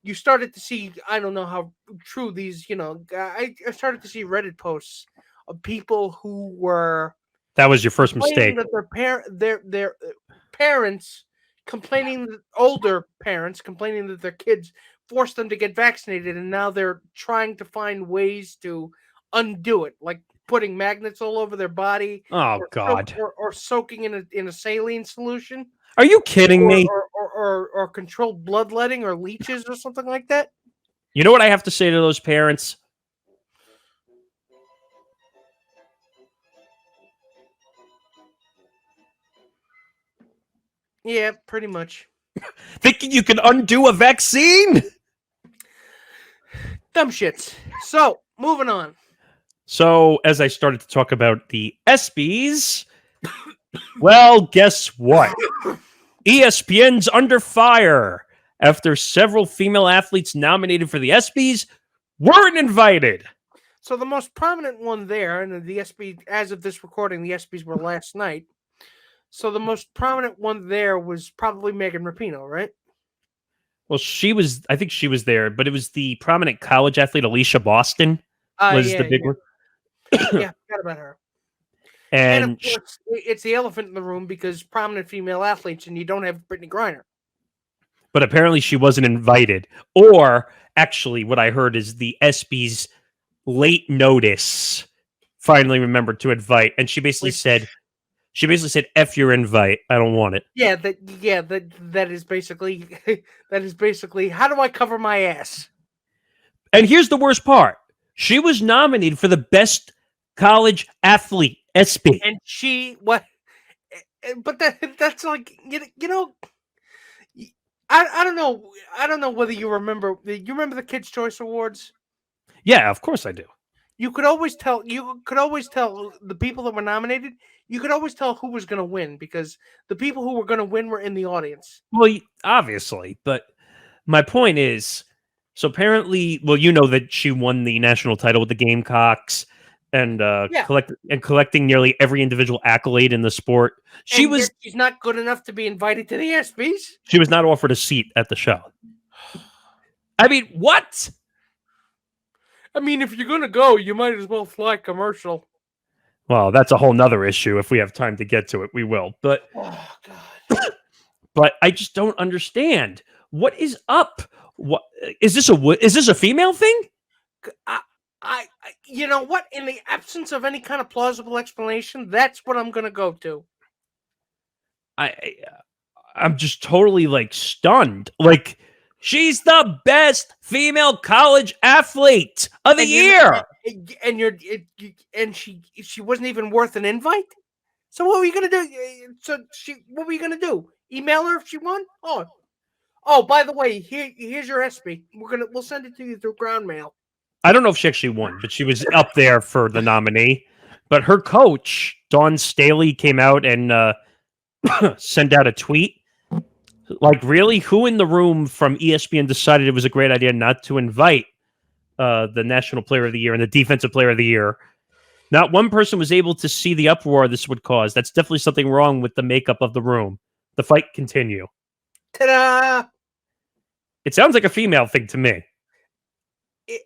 you started to see. I don't know how true these. I started to see Reddit posts of people who were. That was your first mistake. That their parents complaining, older parents complaining that their kids forced them to get vaccinated, and now they're trying to find ways to undo it, like putting magnets all over their body. Oh God! Or soaking in a saline solution. Are you kidding me? Or controlled bloodletting or leeches or something like that. You know what I have to say to those parents? Yeah, pretty much. Thinking you can undo a vaccine? Dumb shits. So, moving on. So, as I started to talk about the ESPYs, well, guess what? ESPN's under fire after several female athletes nominated for the ESPYs weren't invited. So the most prominent one there, and the ESPY, as of this recording, the ESPYs were last night. So the most prominent one there was probably Megan Rapinoe, right? Well, I think she was there, but it was the prominent college athlete Alicia Boston was the big one. Yeah, forgot about her. And of course, it's the elephant in the room because prominent female athletes, and you don't have Brittany Griner. But apparently she wasn't invited. Or, actually, what I heard is the ESPYs late notice finally remembered to invite, and she basically said, "F your invite. I don't want it." Yeah, that is basically how do I cover my ass? And here's the worst part: she was nominated for the best college athlete, ESPY, and she what? But that's like I don't know. I don't know whether you remember. You remember the Kids' Choice Awards? Yeah, of course I do. You could always tell. You could always tell the people that were nominated. You could always tell who was going to win because the people who were going to win were in the audience. Well, obviously, but my point is, so apparently, well, you know that she won the national title with the Gamecocks and collecting nearly every individual accolade in the sport. She's not good enough to be invited to the ESPYs. She was not offered a seat at the show. I mean, what? I mean, if you're going to go, you might as well fly commercial. Well, that's a whole nother issue. If we have time to get to it, we will. But, oh, God. But I just don't understand. What is up? What is this a female thing? I you know what? In the absence of any kind of plausible explanation, that's what I'm going to go to. I'm just totally stunned. She's the best female college athlete of the year, and she wasn't even worth an invite. So what were you gonna do? What were you gonna do? Email her if she won? Oh, by the way, here's your ESPY. We'll send it to you through ground mail. I don't know if she actually won, but she was up there for the nominee. But her coach, Dawn Staley, came out and sent out a tweet. Really? Who in the room from ESPN decided it was a great idea not to invite the National Player of the Year and the Defensive Player of the Year? Not one person was able to see the uproar this would cause. That's definitely something wrong with the makeup of the room. The fight continue. Ta-da! It sounds like a female thing to me.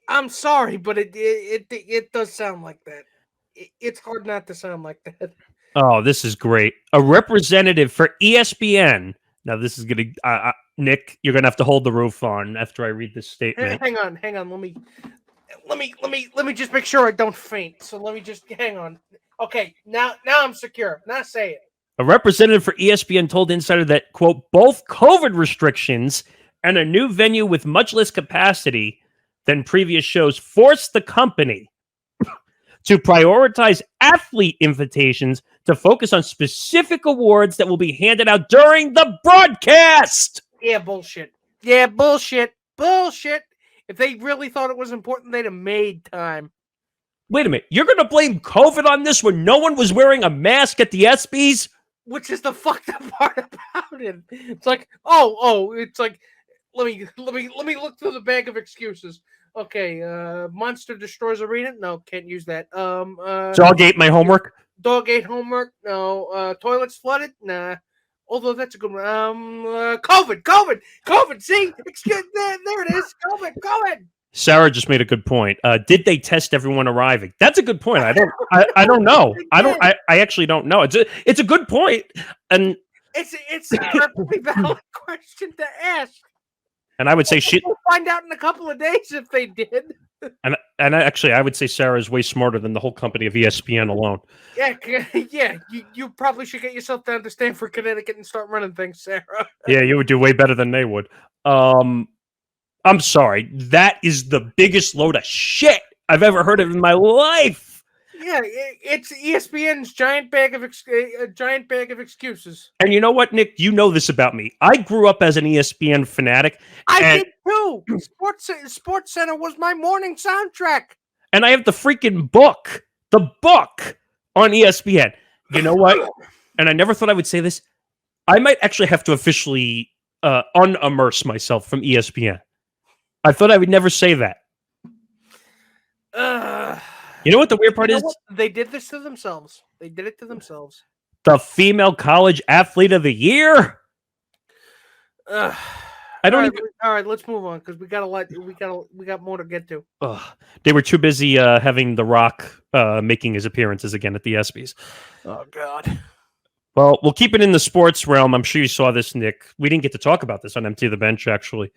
I'm sorry, but it does sound like that. It's hard not to sound like that. Oh, this is great. A representative for ESPN. Now, this is going to... Nick, you're going to have to hold the roof on after I read this statement. Hang on. Let me just make sure I don't faint. So let me just... Hang on. Okay, now I'm secure. Now say it. A representative for ESPN told Insider that, quote, both COVID restrictions and a new venue with much less capacity than previous shows forced the company to prioritize athlete invitations to focus on specific awards that will be handed out during the broadcast. Yeah, bullshit. Bullshit. If they really thought it was important, they'd have made time. Wait a minute. You're going to blame COVID on this when no one was wearing a mask at the ESPYs? Which is the fucked up part about it. It's like, it's like, let me look through the bag of excuses. Okay, Monster destroys arena. No, can't use that. Dog ate my homework. Dog ate homework. No. Toilets flooded. Nah. Although that's a good one. COVID. See, there it is. COVID. Sarah just made a good point. Did they test everyone arriving? That's a good point. I don't know. I actually don't know. It's a good point, and it's a perfectly valid question to ask. And I would say we'll find out in a couple of days if they did. And I would say Sarah is way smarter than the whole company of ESPN alone. Yeah. You probably should get yourself down to Stamford, Connecticut, and start running things, Sarah. Yeah, you would do way better than they would. I'm sorry. That is the biggest load of shit I've ever heard of in my life. Yeah, it's ESPN's giant bag of excuses. And you know what, Nick? You know this about me. I grew up as an ESPN fanatic. I did too. Sports Center was my morning soundtrack. And I have the freaking book on ESPN. You know what? And I never thought I would say this. I might actually have to officially unimmerse myself from ESPN. I thought I would never say that. You know what the weird part is? They did this to themselves. They did it to themselves. The female college athlete of the year. All right, let's move on because we got more to get to. They were too busy having The Rock making his appearances again at the ESPYs. Oh God. Well, we'll keep it in the sports realm. I'm sure you saw this, Nick. We didn't get to talk about this on Empty the Bench, actually.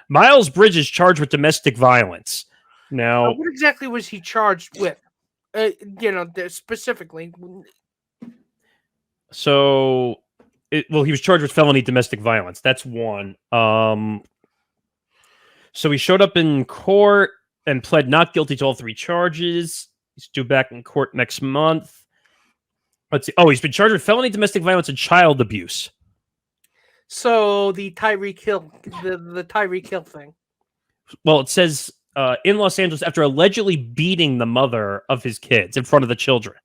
Miles Bridges charged with domestic violence. Now, what exactly was he charged with? Specifically. So, he was charged with felony domestic violence. That's one. So he showed up in court and pled not guilty to all three charges. He's due back in court next month. Let's see. Oh, he's been charged with felony domestic violence and child abuse. So the Tyreek Hill, the Tyreek Hill thing. Well, it says in Los Angeles after allegedly beating the mother of his kids in front of the children,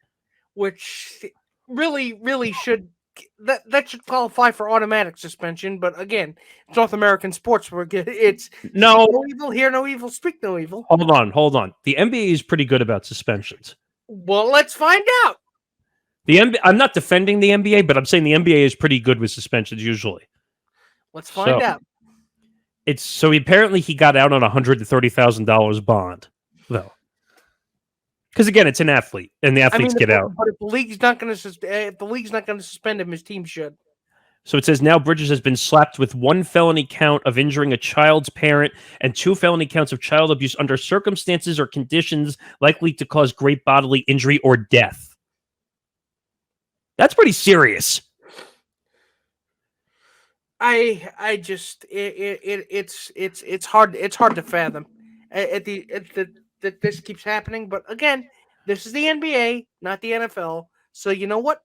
which really should that should qualify for automatic suspension. But again, it's North American sports where it's no evil, hear no evil, speak no evil. Hold on. The NBA is pretty good about suspensions. Well, let's find out. I'm not defending the NBA, but I'm saying the NBA is pretty good with suspensions usually. Let's find out. Apparently he got out on $130,000 bond, though. Because again, it's an athlete, and the athletes get out. But if the league's not going to suspend him, his team should. So it says now Bridges has been slapped with one felony count of injuring a child's parent and 2 felony counts of child abuse under circumstances or conditions likely to cause great bodily injury or death. That's pretty serious. It's hard to fathom that this keeps happening. But again, this is the NBA, not the NFL. So you know what?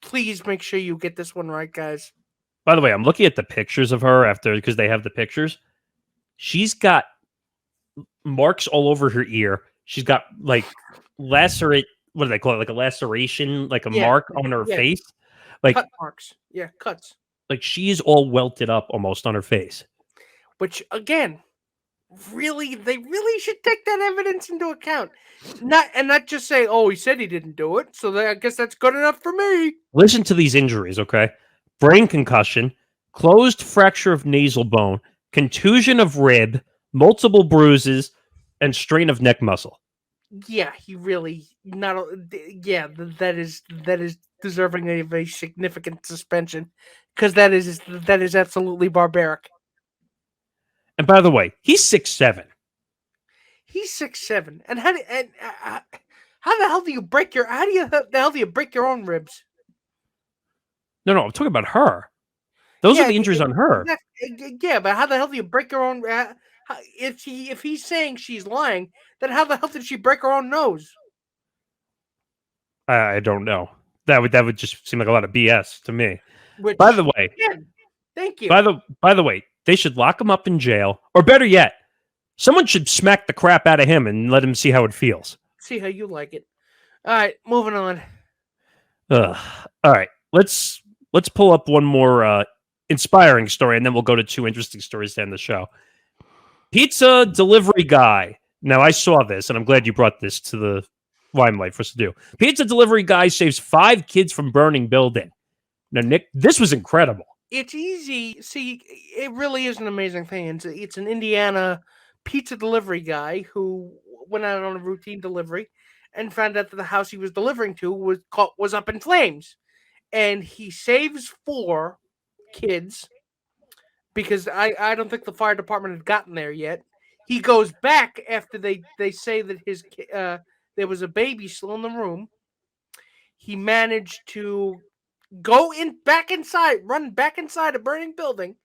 Please make sure you get this one right, guys. By the way, I'm looking at the pictures of her because they have the pictures. She's got marks all over her ear. She's got like lacerate. What do they call it? Like a laceration, like a mark on her face, like cut marks. Yeah, cuts. Like she's all welted up almost on her face. Which again, they really should take that evidence into account. Not just say, oh, he said he didn't do it, so I guess that's good enough for me. Listen to these injuries, okay? Brain concussion, closed fracture of nasal bone, contusion of rib, multiple bruises, and strain of neck muscle. Yeah, he really that is deserving of a significant suspension because that is absolutely barbaric. And by the way, he's 6'7". He's 6'7", and how the hell do you break your own ribs? No, I'm talking about her. Those are the injuries on her. Yeah, but how the hell do you break your own? If he's saying she's lying, then how the hell did she break her own nose? I don't know. That would just seem like a lot of BS to me. Which, by the way, again, thank you. By the way, they should lock him up in jail, or better yet, Someone should smack the crap out of him and let him see how it feels. See how you like it. All right, moving on. Ugh. All right, let's pull up one more inspiring story, and then we'll go to two interesting stories to end the show. Pizza delivery guy. Now, I saw this, and I'm glad you brought this to the limelight for us to do. Pizza delivery guy saves 5 kids from burning building. Now, Nick, this was incredible. It's easy. See, it really is an amazing thing. It's an Indiana pizza delivery guy who went out on a routine delivery and found out that the house he was delivering to was up in flames, and he saves 4 kids because I don't think the fire department had gotten there yet. He goes back after they say that there was a baby still in the room. He managed to go run back inside a burning building,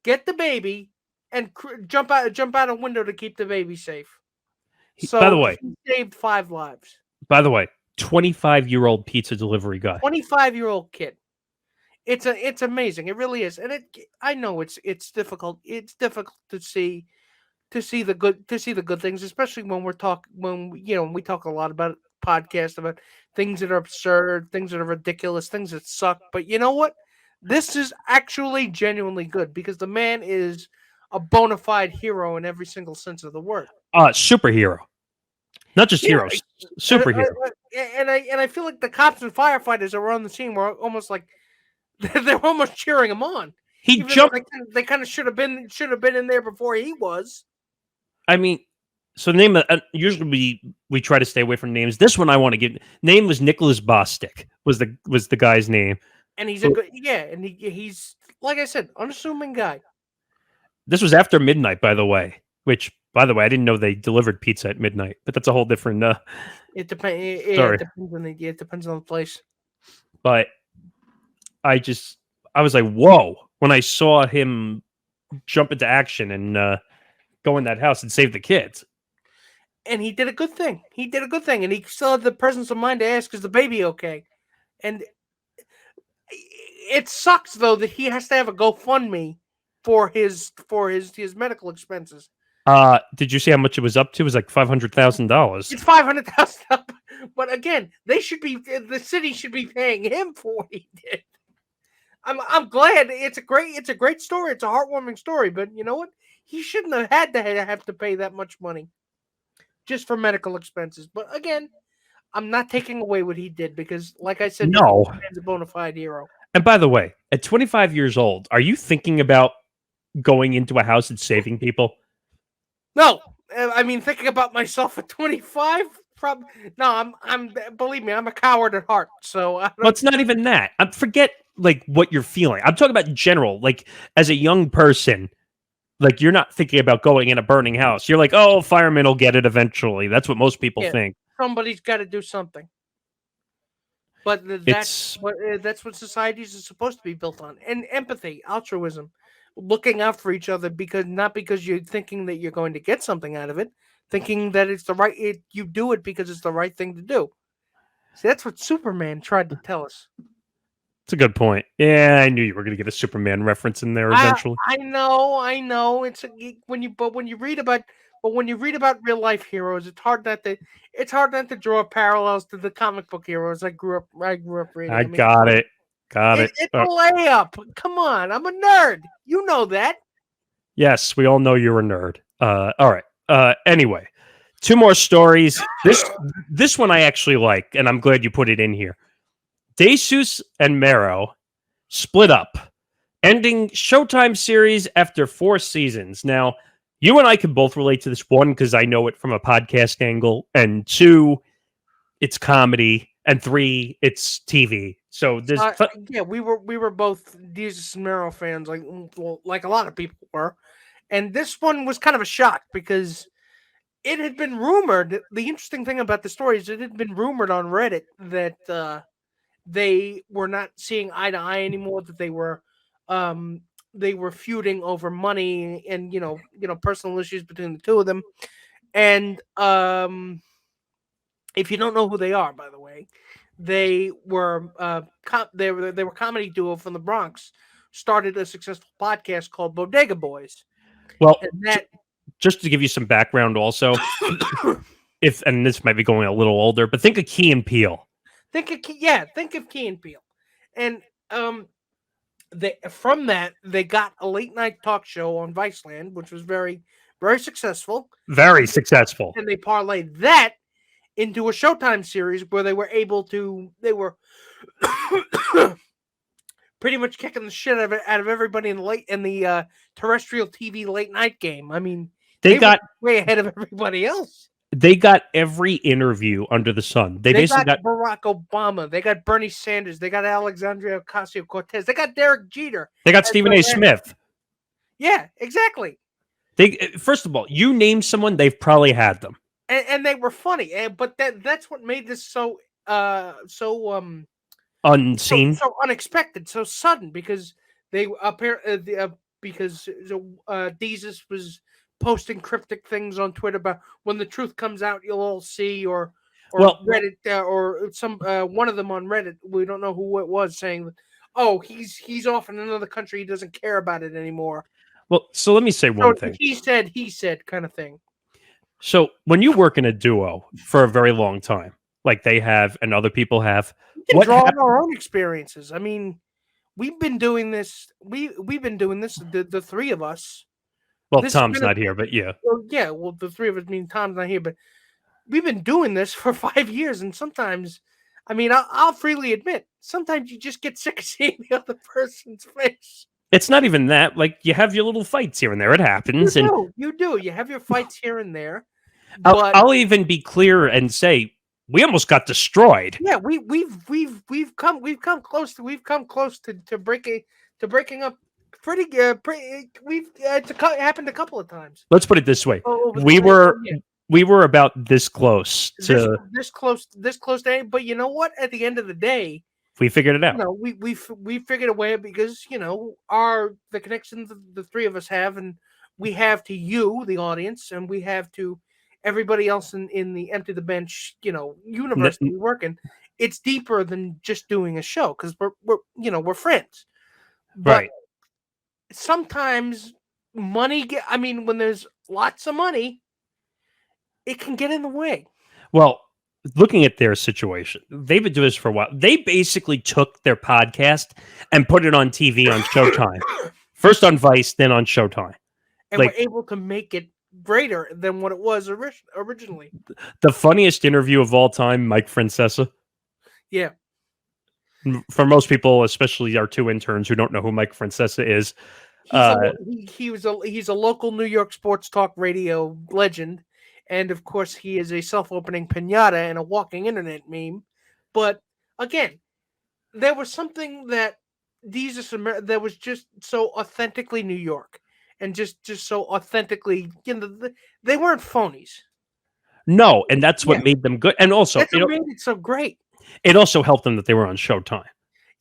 get the baby, and jump out a window to keep the baby safe. So by the way, he saved 5 lives. By the way, 25-year-old pizza delivery guy. 25-year-old kid. It's amazing. It really is, and I know it's difficult. It's difficult to see the good things, especially when we talk a lot about podcasts about things that are absurd, things that are ridiculous, things that suck. But you know what? This is actually genuinely good because the man is a bona fide hero in every single sense of the word. Superhero. Not just heroes, superhero. And I feel like the cops and firefighters that were on the scene were almost like they're almost cheering him on. He jumped. They kind of should have been in there before he was. I mean, so name usually we try to stay away from names. This one I want to give. Name was Nicholas Bostic was the guy's name, and he's a good and he's like I said, unassuming guy. This was after midnight, by the way. Which, by the way, I didn't know they delivered pizza at midnight, but that's a whole different. It depends. It depends on the place. But I was like, whoa, when I saw him jump into action and go in that house and save the kids. And he did a good thing. And he still had the presence of mind to ask, is the baby okay? And it sucks, though, that he has to have a GoFundMe for his medical expenses. Did you see how much it was up to? It was like $500,000. It's $500,000. But again, the city should be paying him for what he did. I'm glad. It's a great story. It's a heartwarming story. But you know what? He shouldn't have had to have to pay that much money just for medical expenses. But again, I'm not taking away what he did because, like I said, no, he's a bona fide hero. And by the way, at 25 years old, are you thinking about going into a house and saving people? No, I mean thinking about myself at 25. No, I'm. Believe me, I'm a coward at heart. So well, it's not even that. Forget like what you're feeling. I'm talking about in general. Like as a young person, like you're not thinking about going in a burning house. You're like, oh, firemen will get it eventually. That's what most people think. Somebody's got to do something. But that's what societies are supposed to be built on. And empathy, altruism, looking out for each other not because you're thinking that you're going to get something out of it, thinking that it's the right you do it because it's the right thing to do. See, that's what Superman tried to tell us. It's a good point. Yeah, I knew you were going to get a Superman reference in there eventually. I know. It's when you read about real life heroes, it's hard not to draw parallels to the comic book heroes I grew up reading. I got it. It's a layup. Come on, I'm a nerd. You know that. Yes, we all know you're a nerd. All right. Anyway, 2 more stories. This one I actually like, and I'm glad you put it in here. Desus and Mero split up, ending Showtime series after 4 seasons. Now, you and I can both relate to this, 1, because I know it from a podcast angle, and 2, it's comedy, and 3, it's TV. So there's we were both Desus Mero fans, like a lot of people were, and this one was kind of a shock because it had been rumored. The interesting thing about the story is it had been rumored on Reddit that they were not seeing eye to eye anymore. That they were feuding over money and personal issues between the two of them. And if you don't know who they are, by the way, they were they were comedy duo from the Bronx. Started a successful podcast called Bodega Boys. Well, just to give you some background also, and this might be going a little older, but think of Key and Peele. Think of Key and Peele, and from that they got a late night talk show on Viceland, which was very, very successful. Very successful. And they parlayed that into a Showtime series where they were pretty much kicking the shit out of everybody in the terrestrial TV late night game. I mean, they got were way ahead of everybody else. They got every interview under the sun. They basically got Barack Obama. They got Bernie Sanders. They got Alexandria Ocasio-Cortez. They got Derek Jeter. They got Stephen A. Smith. Yeah, exactly. First of all, you name someone, they've probably had them, and they were funny. But that's what made this so unseen, so unexpected, so sudden, because they apparently because Desus was posting cryptic things on Twitter about when the truth comes out, you'll all see, or Reddit or some one of them on Reddit, we don't know who it was, saying, "Oh, he's off in another country, he doesn't care about it anymore." Well, so let me say one thing. He said kind of thing. So when you work in a duo for a very long time, like they have and other people have, we can draw on our own experiences. I mean, we've been doing this. We've been doing this. The three of us. Well, Tom's not here, but yeah. Well, yeah. Well, the three of us mean Tom's not here, but we've been doing this for 5 years, and sometimes, I mean, I'll freely admit, sometimes you just get sick of seeing the other person's face. It's not even that. Like, you have your little fights here and there. It happens. You do. You have your fights here and there. I'll even be clear and say we almost got destroyed. Yeah, we've come close to breaking up. It's happened a couple of times. Let's put it this way: we were about this close to this close to. But you know what? At the end of the day, we figured it out. We figured a way, because the connections the three of us have, and we have to you, the audience, and we have to everybody else in the Empty the Bench, universe that we work in. It's deeper than just doing a show, because we're friends, but right? Sometimes money. When there's lots of money, it can get in the way. Well, looking at their situation, they've been doing this for a while. They basically took their podcast and put it on TV on Showtime. First on Vice, then on Showtime. And we're able to make it greater than what it was originally. The funniest interview of all time, Mike Francesa. Yeah. For most people, especially our two interns who don't know who Mike Francesa is. He's a local New York sports talk radio legend. And of course, he is a self-opening pinata and a walking internet meme. But again, there was something that that was just so authentically New York, and just so authentically, they weren't phonies. No, and that's what made them good. And also, that's what made it so great. It also helped them that they were on Showtime.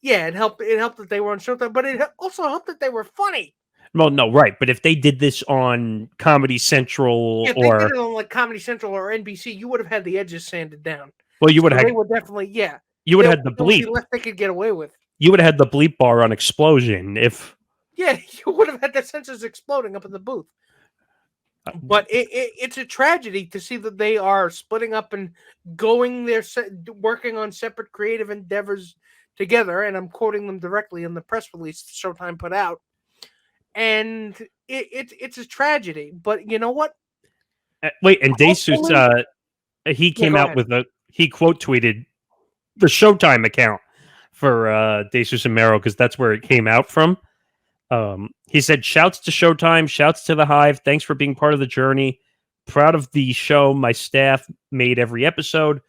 Yeah, it helped that they were on Showtime, but it also helped that they were funny. Well, no, right. But if they did this on Comedy Central if they did it on like Comedy Central or NBC, you would have had the edges sanded down. Well, you would have. They would definitely, yeah. You would have had the bleep. Less they could get away with. You would have had the bleep bar on Explosion if. Yeah, you would have had the sensors exploding up in the booth. But it's a tragedy to see that they are splitting up and working on separate creative endeavors together. And I'm quoting them directly in the press release Showtime put out. And it's a tragedy. But you know what? Wait, and Desus, he came out with he quote tweeted the Showtime account for Desus Mero, because that's where it came out from. He said, "Shouts to Showtime, shouts to the Hive. Thanks for being part of the journey. Proud of the show my staff made every episode.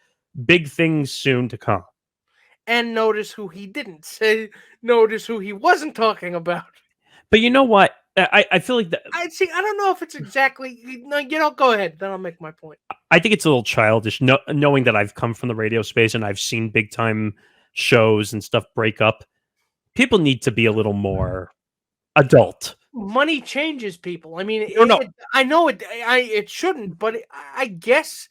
Big things soon to come." And notice who he didn't say. Notice who he wasn't talking about. But you know what? I feel like that. I don't know if it's exactly. No, go ahead. Then I'll make my point. I think it's a little childish, knowing that I've come from the radio space and I've seen big time shows and stuff break up. People need to be a little more adult. Money changes people. I mean, I know it shouldn't, but I guess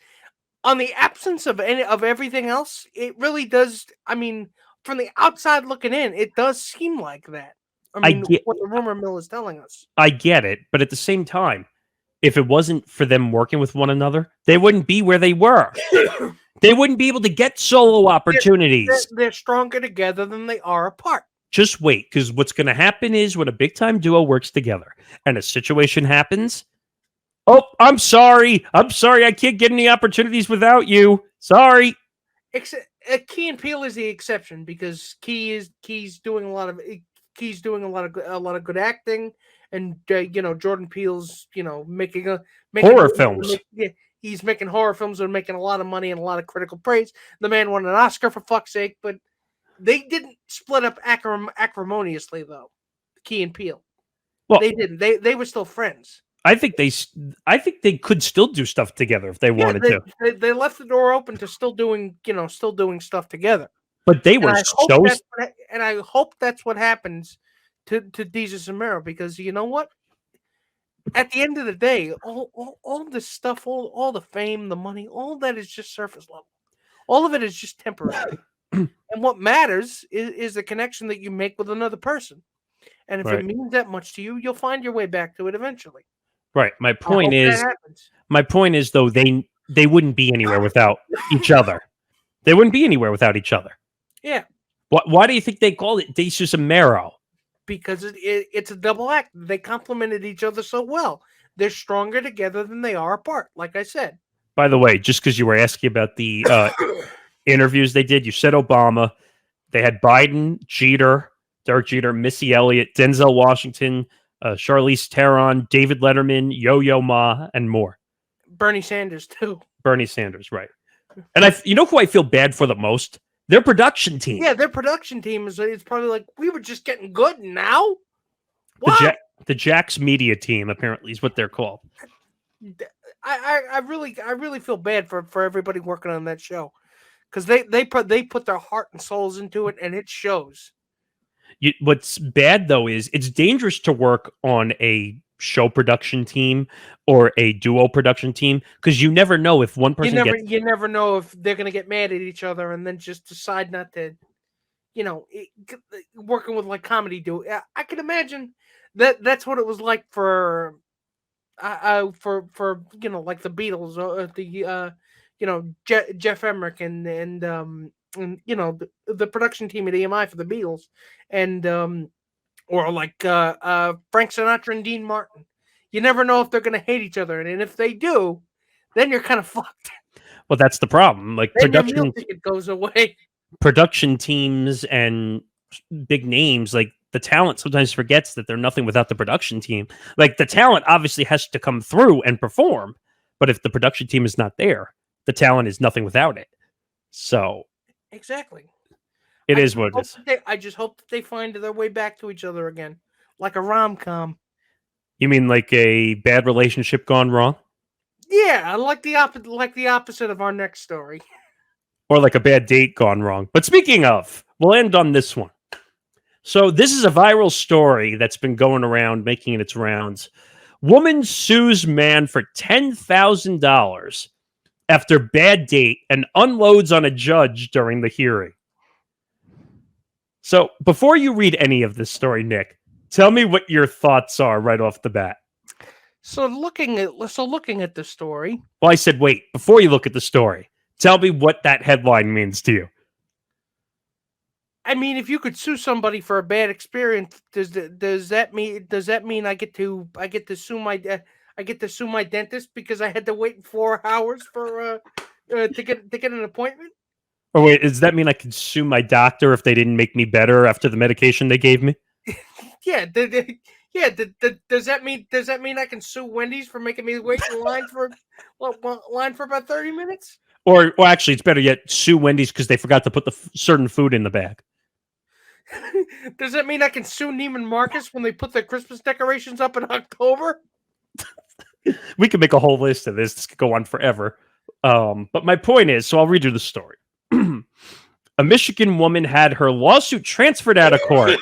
on the absence of everything else, it really does. I mean, from the outside looking in, it does seem like that. I mean, what the rumor mill is telling us. I get it, but at the same time, if it wasn't for them working with one another, they wouldn't be where they were. They wouldn't be able to get solo opportunities. They're stronger together than they are apart. Just wait, because what's going to happen is when a big-time duo works together and a situation happens, oh, I'm sorry, I can't get any opportunities without you. Sorry. Key and Peele is the exception because Key's doing a lot of good acting, and Jordan Peele's making Horror films. He's making horror films that are making a lot of money and a lot of critical praise. The man won an Oscar, for fuck's sake, but they didn't split up acrimoniously, though. Key and Peele. Well, they didn't. They were still friends. I think they could still do stuff together if they wanted to. They left the door open to still doing stuff together. But they were and I hope that's what happens to Desus Mero, because you know what? At the end of the day, all this stuff, all the fame, the money, all that is just surface level. All of it is just temporary. And what matters is the connection that you make with another person. And if it means that much to you, you'll find your way back to it eventually. Right. My point is, though, they wouldn't be anywhere without each other. They wouldn't be anywhere without each other. Yeah. Why do you think they call it Desus Mero? Because it's a double act. They complemented each other so well. They're stronger together than they are apart, like I said. By the way, just because you were asking about the interviews they did, you said Obama. They had Biden, Jeter, Derek Jeter, Missy Elliott, Denzel Washington, Charlize Theron, David Letterman, Yo-Yo Ma, and more. Bernie Sanders, too. Bernie Sanders, right. And you know who I feel bad for the most? Their production team. Yeah, their production team it's probably like, we were just getting good now? What? The Jax Media Team, apparently, is what they're called. I really feel bad for everybody working on that show. Because they put their heart and souls into it, and it shows. What's bad, though, is it's dangerous to work on a show production team or a duo production team, because you never know if one person you never know if they're going to get mad at each other and then just decide not to, working with like comedy duo. I can imagine that's what it was like for like the Beatles, Jeff Emmerich and the production team at EMI for the Beatles, and or like Frank Sinatra and Dean Martin. You never know if they're going to hate each other, and if they do, then you're kind of fucked. Well, that's the problem. Like production, it goes away. Production teams and big names, like the talent sometimes forgets that they're nothing without the production team. Like the talent obviously has to come through and perform, but if the production team is not there, the talent is nothing without it. So exactly. It is what it is. I just hope that they find their way back to each other again, like a rom-com. You mean like a bad relationship gone wrong? Yeah, like the opposite of our next story. Or like a bad date gone wrong. But speaking of, we'll end on this one. So this is a viral story that's been going around, making its rounds. Woman sues man for $10,000 after bad date and unloads on a judge during the hearing. So before you read any of this story, Nick, tell me what your thoughts are right off the bat. So looking at the story. Well, I said, wait, before you look at the story, tell me what that headline means to you. I mean, if you could sue somebody for a bad experience, does that mean I get to sue my dentist because I had to wait 4 hours for to get an appointment? Or wait, does that mean I could sue my doctor if they didn't make me better after the medication they gave me? Yeah, does that mean I can sue Wendy's for making me wait in line for about 30 minutes? Or actually, it's better yet, sue Wendy's because they forgot to put the certain food in the bag. Does that mean I can sue Neiman Marcus when they put their Christmas decorations up in October? We could make a whole list of this. This could go on forever. But my point is, so I'll read you the story. A Michigan woman had her lawsuit transferred out of court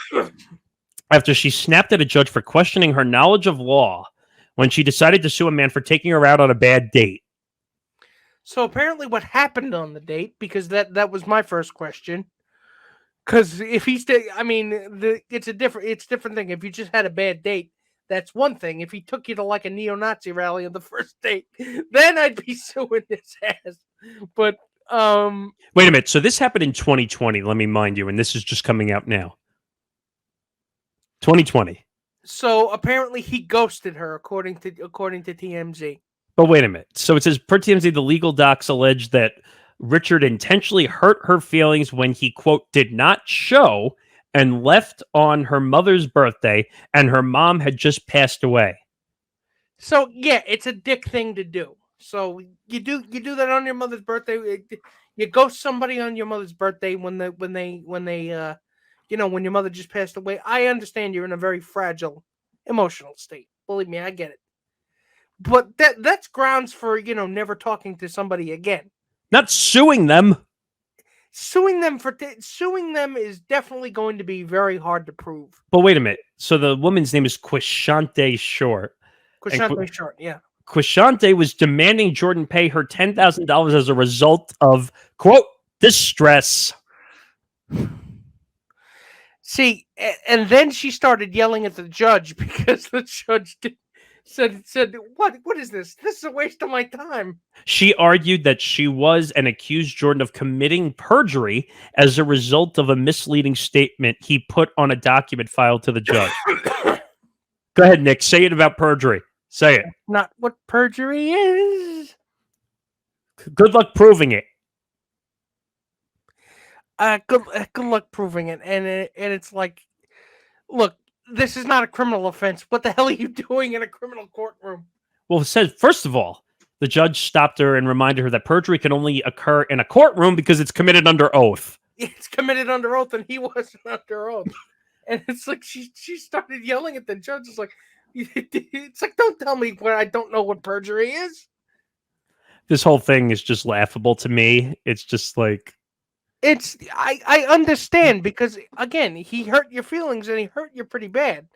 after she snapped at a judge for questioning her knowledge of law when she decided to sue a man for taking her out on a bad date. So apparently what happened on the date, because that was my first question. Because if he's, it's a different thing. If you just had a bad date, that's one thing. If he took you to like a neo-Nazi rally on the first date, then I'd be suing his ass. But wait a minute. So this happened in 2020. Let me mind you, and this is just coming out now. 2020. So apparently he ghosted her, according to TMZ. But wait a minute. So it says, per TMZ, the legal docs allege that Richard intentionally hurt her feelings when he, quote, did not show and left on her mother's birthday, and her mom had just passed away. So yeah, it's a dick thing to do. So you do that on your mother's birthday. You ghost somebody on your mother's birthday when your mother just passed away. I understand you're in a very fragile emotional state. Believe me, I get it. But that's grounds for, never talking to somebody again. Not suing them. Suing them is definitely going to be very hard to prove. But wait a minute. So the woman's name is Quishante Short. Quishante Short, yeah. Quishante was demanding Jordan pay her $10,000 as a result of, quote, distress. See, and then she started yelling at the judge because the judge said, what is this? This is a waste of my time. She argued that she was and accused Jordan of committing perjury as a result of a misleading statement he put on a document filed to the judge. Go ahead, Nick. Say it about perjury. Say it. Not what perjury is. Good luck proving it. Good luck proving it. And it's like, look, this is not a criminal offense. What the hell are you doing in a criminal courtroom? Well, it says, first of all, the judge stopped her and reminded her that perjury can only occur in a courtroom because it's committed under oath. It's committed under oath, and he wasn't under oath. And it's like she started yelling at the judge. It's like, don't tell me what I don't know what perjury is. This whole thing is just laughable to me. It's just like... I understand because, again, he hurt your feelings and he hurt you pretty bad.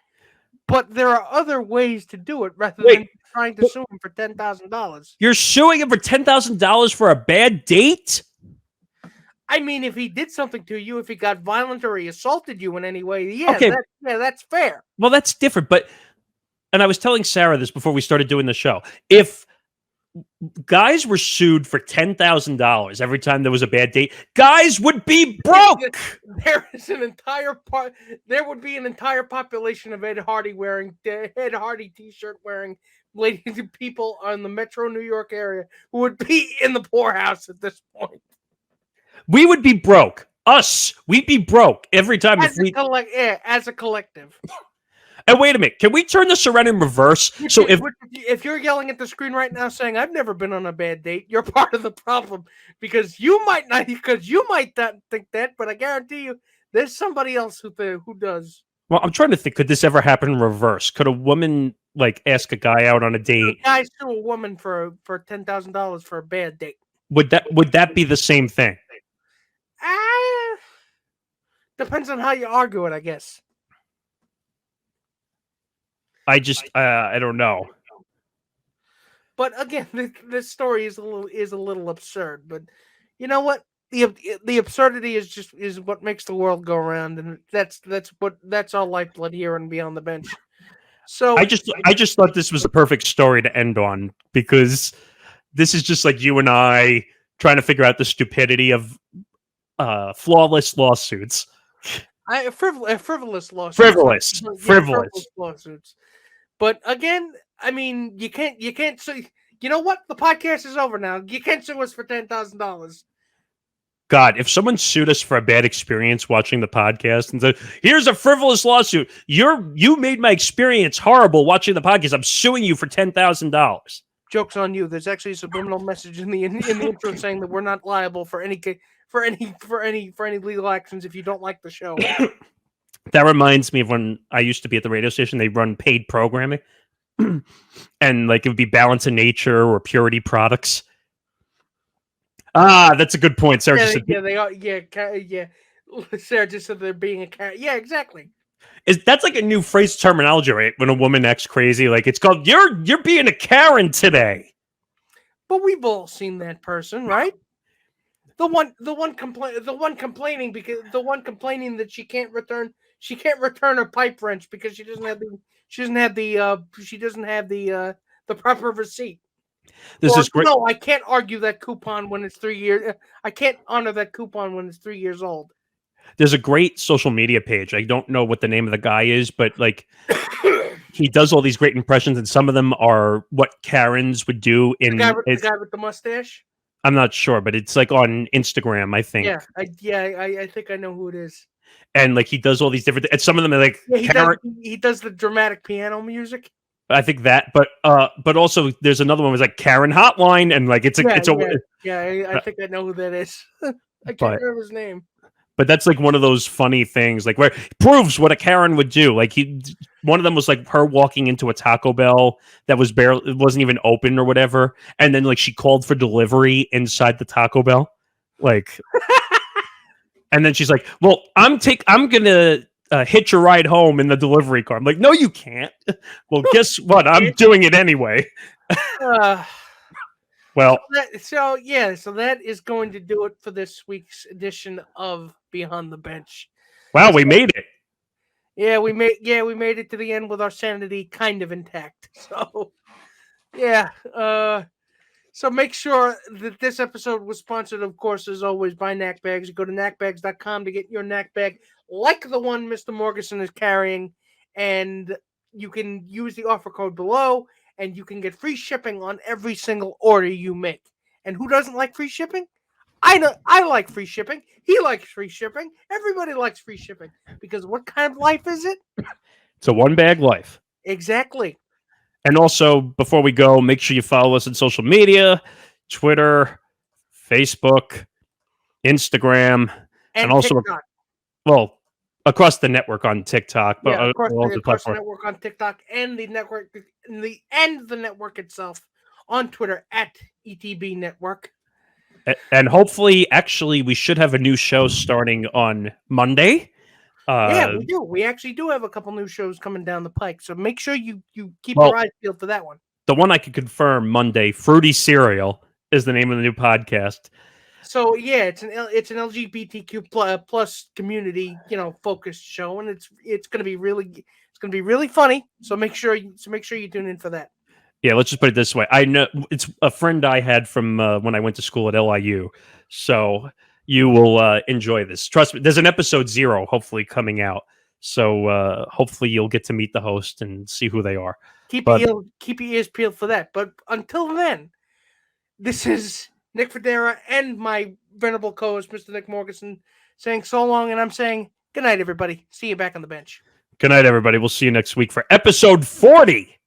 But there are other ways to do it rather than trying to sue him for $10,000. You're suing him for $10,000 for a bad date? I mean, if he did something to you, if he got violent or he assaulted you in any way, that's fair. Well, that's different. And I was telling Sarah this before we started doing the show. If guys were sued for $10,000 every time there was a bad date, guys would be broke. There would be an entire population of Ed Hardy t-shirt wearing people on the Metro New York area who would be in the poorhouse at this point. We would be broke. We'd be broke every time as a collective. And wait a minute, can we turn this around in reverse? So if you're yelling at the screen right now saying I've never been on a bad date, you're part of the problem because you might not think that, but I guarantee you there's somebody else who does. Well, I'm trying to think, could this ever happen in reverse? Could a woman ask a guy out on a date? Guy sue a woman for $10,000 for a bad date. Would that be the same thing? Depends on how you argue it, I guess. I don't know. But again, this story is a little absurd. But you know what? The absurdity is what makes the world go around, and that's our lifeblood here and Beyond the Bench. So I just thought this was a perfect story to end on because this is just like you and I trying to figure out the stupidity of flawless lawsuits. Frivolous lawsuits. Frivolous lawsuits. But again, I mean, you can't sue. You know what? The podcast is over now. You can't sue us for $10,000. God, if someone sued us for a bad experience watching the podcast and said, "Here's a frivolous lawsuit. You made my experience horrible watching the podcast. I'm suing you for $10,000." Joke's on you. There's actually a subliminal message in the intro saying that we're not liable for any legal actions if you don't like the show. That reminds me of when I used to be at the radio station. They run paid programming, and it would be Balance of Nature or Purity Products. That's a good point. Sarah just said, they are. Yeah. Sarah just said they're being a cat. Yeah, exactly. That's like a new phrase terminology, right? When a woman acts crazy, it's called you're being a Karen today. But we've all seen that person, right? the one complaining that she can't return her pipe wrench because she doesn't have the proper receipt. This Or, is great. no, I can't argue that coupon when it's 3 years. I can't honor that coupon when it's 3 years old. There's a great social media page. I don't know what the name of the guy is, but like he does all these great impressions, and some of them are what Karens would do The guy with the mustache. I'm not sure, but it's like on Instagram, I think. I think I know who it is. And like he does all these different, and some of them are like he does the dramatic piano music. I think that, but also there's another one was like Karen Hotline, and like I think I know who that is. I can't remember his name. But that's like one of those funny things, like where it proves what a Karen would do. Like one of them was like her walking into a Taco Bell that wasn't even open or whatever, and then like she called for delivery inside the Taco Bell, like, and then she's like, "Well, I'm gonna hitch a ride home in the delivery car." I'm like, "No, you can't." Well, guess what? I'm doing it anyway. Well, so that is going to do it for this week's edition of Beyond the Bench. Wow, we made it. Yeah, we made it to the end with our sanity kind of intact. So, yeah. So make sure that this episode was sponsored, of course, as always, by Knack Bags. You go to knackbags.com to get your Knack Bag like the one Mr. Morgasen is carrying, and you can use the offer code below, and you can get free shipping on every single order you make. And who doesn't like free shipping? I know I like free shipping. He likes free shipping. Everybody likes free shipping because what kind of life is it? It's a one-bag life. Exactly. And also, before we go, make sure you follow us on social media, Twitter, Facebook, Instagram, and also TikTok. Well, across the network on TikTok, but across the network on TikTok and the network the network itself on Twitter at ETB Network. And hopefully, actually, we should have a new show starting on Monday. Yeah, we do. We actually do have a couple new shows coming down the pike, so make sure you keep your eyes peeled for that one. The one I can confirm Monday, Fruity Cereal, is the name of the new podcast. So yeah, it's an LGBTQ plus community, focused show, and it's going to be really funny. So make sure you tune in for that. Yeah, let's just put it this way. I know it's a friend I had from when I went to school at LIU, so you will enjoy this. Trust me. There's an episode 0 hopefully coming out, so hopefully you'll get to meet the host and see who they are. Keep your ears peeled for that. But until then, this is Nick Fodera and my venerable co-host, Mr. Nick Morgasen, saying so long, and I'm saying good night, everybody. See you back on the bench. Good night, everybody. We'll see you next week for episode 40.